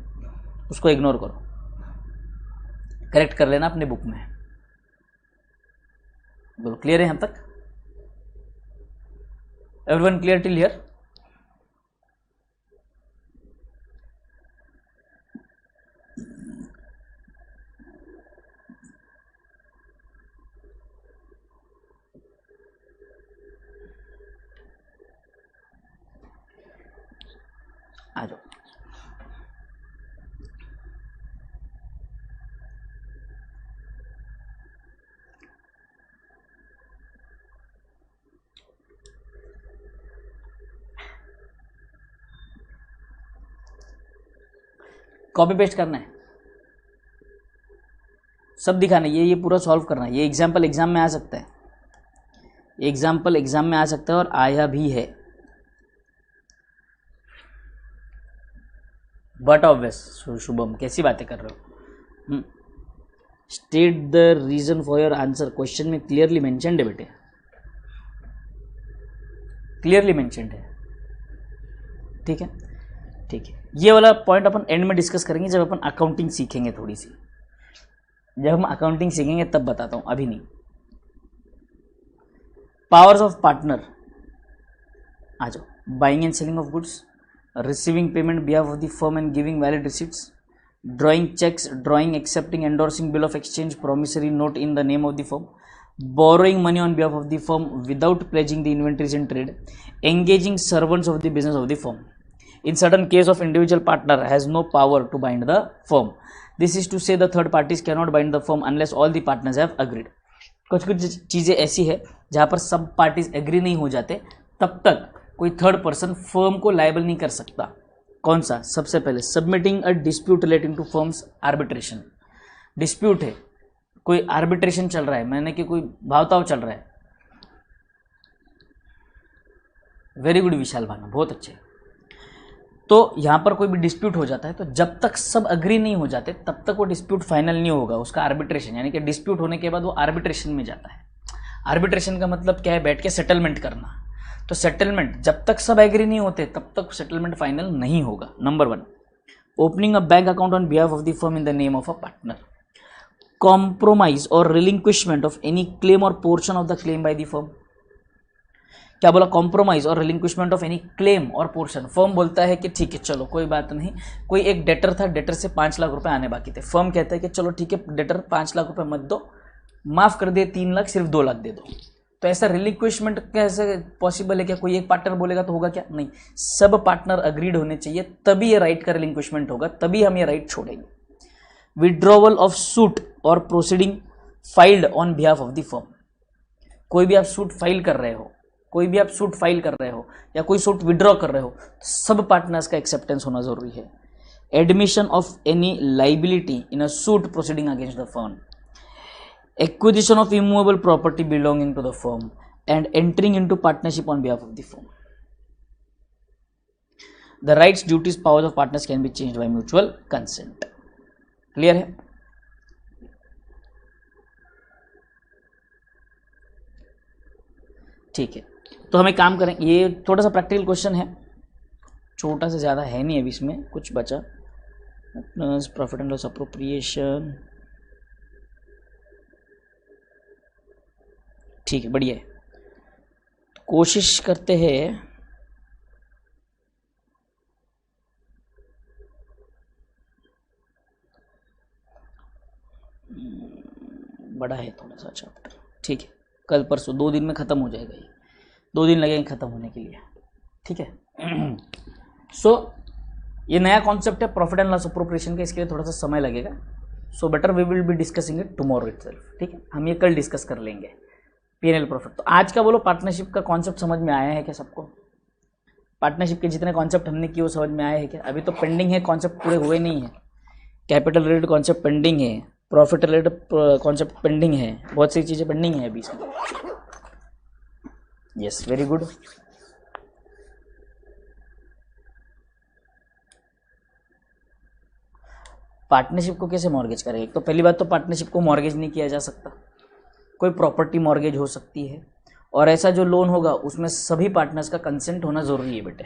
उसको इग्नोर करो, करेक्ट कर लेना अपने बुक में। बोलो क्लियर है यहाँ तक? Everyone clear till here? आ जाओ। कॉपी पेस्ट करना है, सब दिखाना है, ये पूरा सॉल्व करना है। ये एग्जाम्पल एग्जाम में आ सकता है, एग्जाम्पल एग्जाम में आ सकता है और आया भी है। बट ऑब्वियस शुभम कैसी बातें कर रहे हो। State the reason for your answer, question में क्लियरली मेंशन्ड है बेटे, क्लियरली मेंशन्ड है, ठीक है ठीक है। ये वाला पॉइंट अपन एंड में डिस्कस करेंगे जब अपन अकाउंटिंग सीखेंगे, थोड़ी सी जब हम अकाउंटिंग सीखेंगे तब बताता हूं, अभी नहीं। पावर्स ऑफ पार्टनर आ जाओ। Buying and selling of goods, receiving payment behalf of the firm and giving valid receipts, drawing cheques, drawing, accepting, endorsing bill of exchange, promissory note in the name of the firm, borrowing money on behalf of the firm without pledging the inventories in trade, engaging servants of the business of the firm. In certain case of individual partner has no power to bind the firm. This is to say the third parties cannot bind the firm unless all the partners have agreed. कुछ चीज़ें ऐसी है जहाँ पर सब पार्टीज एग्री नहीं हो जाते, तब तक कोई थर्ड पर्सन फर्म को लायबल नहीं कर सकता। कौन सा? सबसे पहले submitting a dispute relating to firms arbitration. Dispute है, कोई आर्बिट्रेशन चल रहा है, मैंने कि कोई भावताव चल रहा है। वेरी गुड विशाल भानु, बहुत अच्छे। तो यहाँ पर कोई भी डिस्प्यूट हो जाता है तो जब तक सब अग्री नहीं हो जाते तब तक वो डिस्प्यूट फाइनल नहीं होगा, उसका आर्बिट्रेशन, यानी कि डिस्प्यूट होने के बाद वो आर्बिट्रेशन में जाता है। आर्बिट्रेशन का मतलब क्या है? बैठ के सेटलमेंट करना। तो सेटलमेंट जब तक सब एग्री नहीं होते तब तक सेटलमेंट फाइनल नहीं होगा। Number 1, opening a bank account on behalf of the firm in the name of a partner, compromise और रिलिंक्विशमेंट ऑफ एनी क्लेम और portion of the claim by the firm. क्या बोला? कॉम्प्रोमाइज और रिलिंक्विशमेंट ऑफ एनी क्लेम और पोर्शन। फर्म बोलता है कि ठीक है चलो कोई बात नहीं, कोई एक डेटर था, डेटर से 5 लाख रुपए आने बाकी थे, फर्म कहता है कि चलो ठीक है डेटर 5 लाख रुपए मत दो, माफ कर दे 3 लाख, सिर्फ 2 लाख दे दो। तो ऐसा रिलिक्विशमेंट कैसे पॉसिबल है? क्या कोई एक पार्टनर बोलेगा तो होगा क्या? नहीं, सब पार्टनर अग्रीड होने चाहिए तभी ये राइट का रिलिंक्विशमेंट होगा, तभी हम ये राइट छोड़ेंगे। विड्रॉवल ऑफ सूट और proceeding filed on behalf of the firm. कोई भी आप सूट फाइल कर रहे हो, कोई भी आप सूट फाइल कर रहे हो या कोई सूट विड्रॉ कर रहे हो, सब पार्टनर्स का एक्सेप्टेंस होना जरूरी है। Admission of any liability in a suit proceeding against the firm, acquisition of immovable property belonging to the firm and entering into partnership on behalf of the firm. The rights, duties, powers of partners can be changed by mutual consent. Clear है? ठीक है, तो हम एक काम करें, ये थोड़ा सा प्रैक्टिकल क्वेश्चन है, छोटा से ज़्यादा है नहीं, अभी इसमें कुछ बचा। प्रॉफिट एंड लॉस अप्रोप्रिएशन, ठीक है, बढ़िया है। तो कोशिश करते हैं, बड़ा है थोड़ा सा चैप्टर, ठीक है, कल परसों 2 दिन में ख़त्म हो जाएगा ये, 2 दिन लगेंगे ख़त्म होने के लिए, ठीक है। सो ये नया कॉन्सेप्ट है प्रॉफिट एंड लॉस अप्रोप्रिएशन का, इसके लिए थोड़ा सा समय लगेगा। So better we will be discussing it tomorrow itself, ठीक है, हम ये कल डिस्कस कर लेंगे P&L प्रॉफिट। तो आज का बोलो पार्टनरशिप का कॉन्सेप्ट समझ में आया है क्या सबको? पार्टनरशिप के जितने कॉन्सेप्ट हमने किए वो समझ में आए हैं क्या? अभी तो पेंडिंग है, कॉन्सेप्ट पूरे हुए नहीं है। कैपिटल रिलेटेड कॉन्सेप्ट पेंडिंग है, प्रॉफिट रिलेटेड कॉन्सेप्ट पेंडिंग है, बहुत सी चीज़ें पेंडिंग है अभी इसमें। Yes, very good. पार्टनरशिप को कैसे मॉर्गेज करें? एक तो पहली बात तो पार्टनरशिप को मॉर्गेज नहीं किया जा सकता, कोई प्रॉपर्टी मॉर्गेज हो सकती है, और ऐसा जो लोन होगा उसमें सभी पार्टनर्स का कंसेंट होना ज़रूरी है बेटे,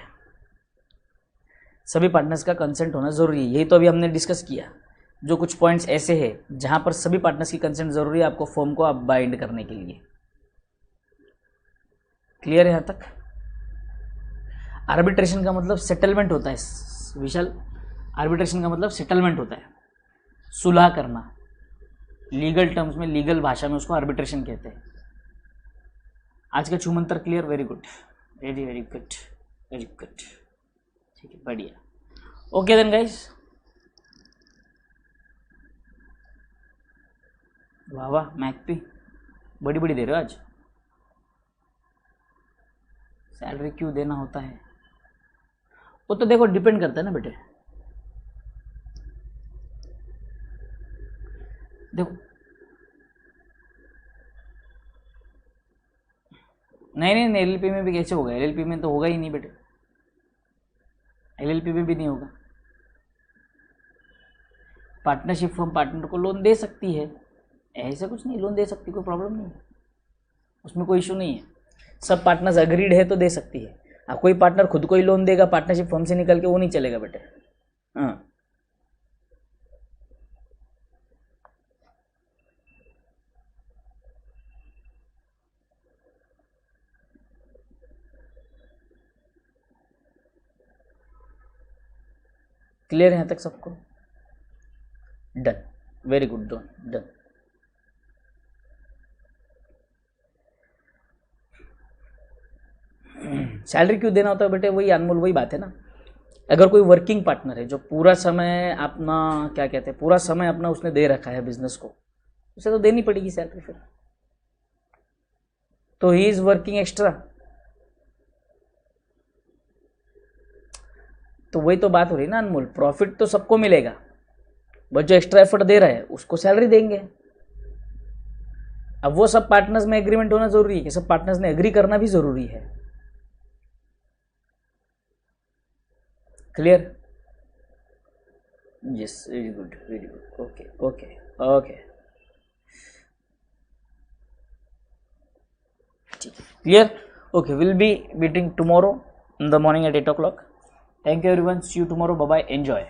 सभी पार्टनर्स का कंसेंट होना ज़रूरी है। यही तो अभी हमने डिस्कस किया, जो कुछ पॉइंट्स ऐसे हैं जहाँ पर सभी पार्टनर्स की कंसेंट ज़रूरी है आपको फॉर्म को आप बाइंड करने के लिए। क्लियर है यहाँ तक? आर्बिट्रेशन का मतलब सेटलमेंट होता है विशाल, आर्बिट्रेशन का मतलब सेटलमेंट होता है, सुलह करना, लीगल टर्म्स में, लीगल भाषा में उसको आर्बिट्रेशन कहते हैं। आज का छूमंतर clear? Very good, very very good, very good, ठीक है, बढ़िया। ओके देन गाइस, वाह वाह, मैकपी बड़ी बड़ी दे रहे हो आज। सैलरी क्यों देना होता है वो तो देखो डिपेंड करता है ना बेटे, देखो नहीं एलएलपी में भी कैसे होगा? एलएलपी में तो होगा ही नहीं बेटे, एलएलपी में भी नहीं होगा। पार्टनरशिप फर्म पार्टनर को लोन दे सकती है, ऐसा कुछ नहीं, लोन दे सकती, कोई प्रॉब्लम नहीं है, उसमें कोई इशू नहीं है, सब पार्टनर्स अग्रीड है तो दे सकती है। अब कोई पार्टनर खुद को ही लोन देगा पार्टनरशिप फर्म से निकल के, वो नहीं चलेगा बेटे। हाँ, क्लियर है यहाँ तक सबको? Done, very good, done done. Salary क्यों देना होता है बेटे? वही अनमोल, वही बात है ना, अगर कोई वर्किंग पार्टनर है जो पूरा समय अपना, क्या कहते हैं, पूरा समय अपना उसने दे रखा है बिजनेस को, उसे तो देनी पड़ेगी सैलरी फिर, तो ही इज वर्किंग एक्स्ट्रा। तो वही तो बात हो रही ना अनमोल, प्रॉफिट तो सबको मिलेगा, बट जो एक्स्ट्रा एफर्ट दे रहा है उसको सैलरी देंगे। अब वो सब पार्टनर्स में एग्रीमेंट होना जरूरी है कि सब पार्टनर्स ने एग्री करना भी जरूरी है। Clear? Yes, very good, very good. Okay okay okay, ठीक है, clear. Okay, will be meeting tomorrow in the morning at 8 o'clock. Thank you everyone. See you tomorrow. Bye bye. Enjoy.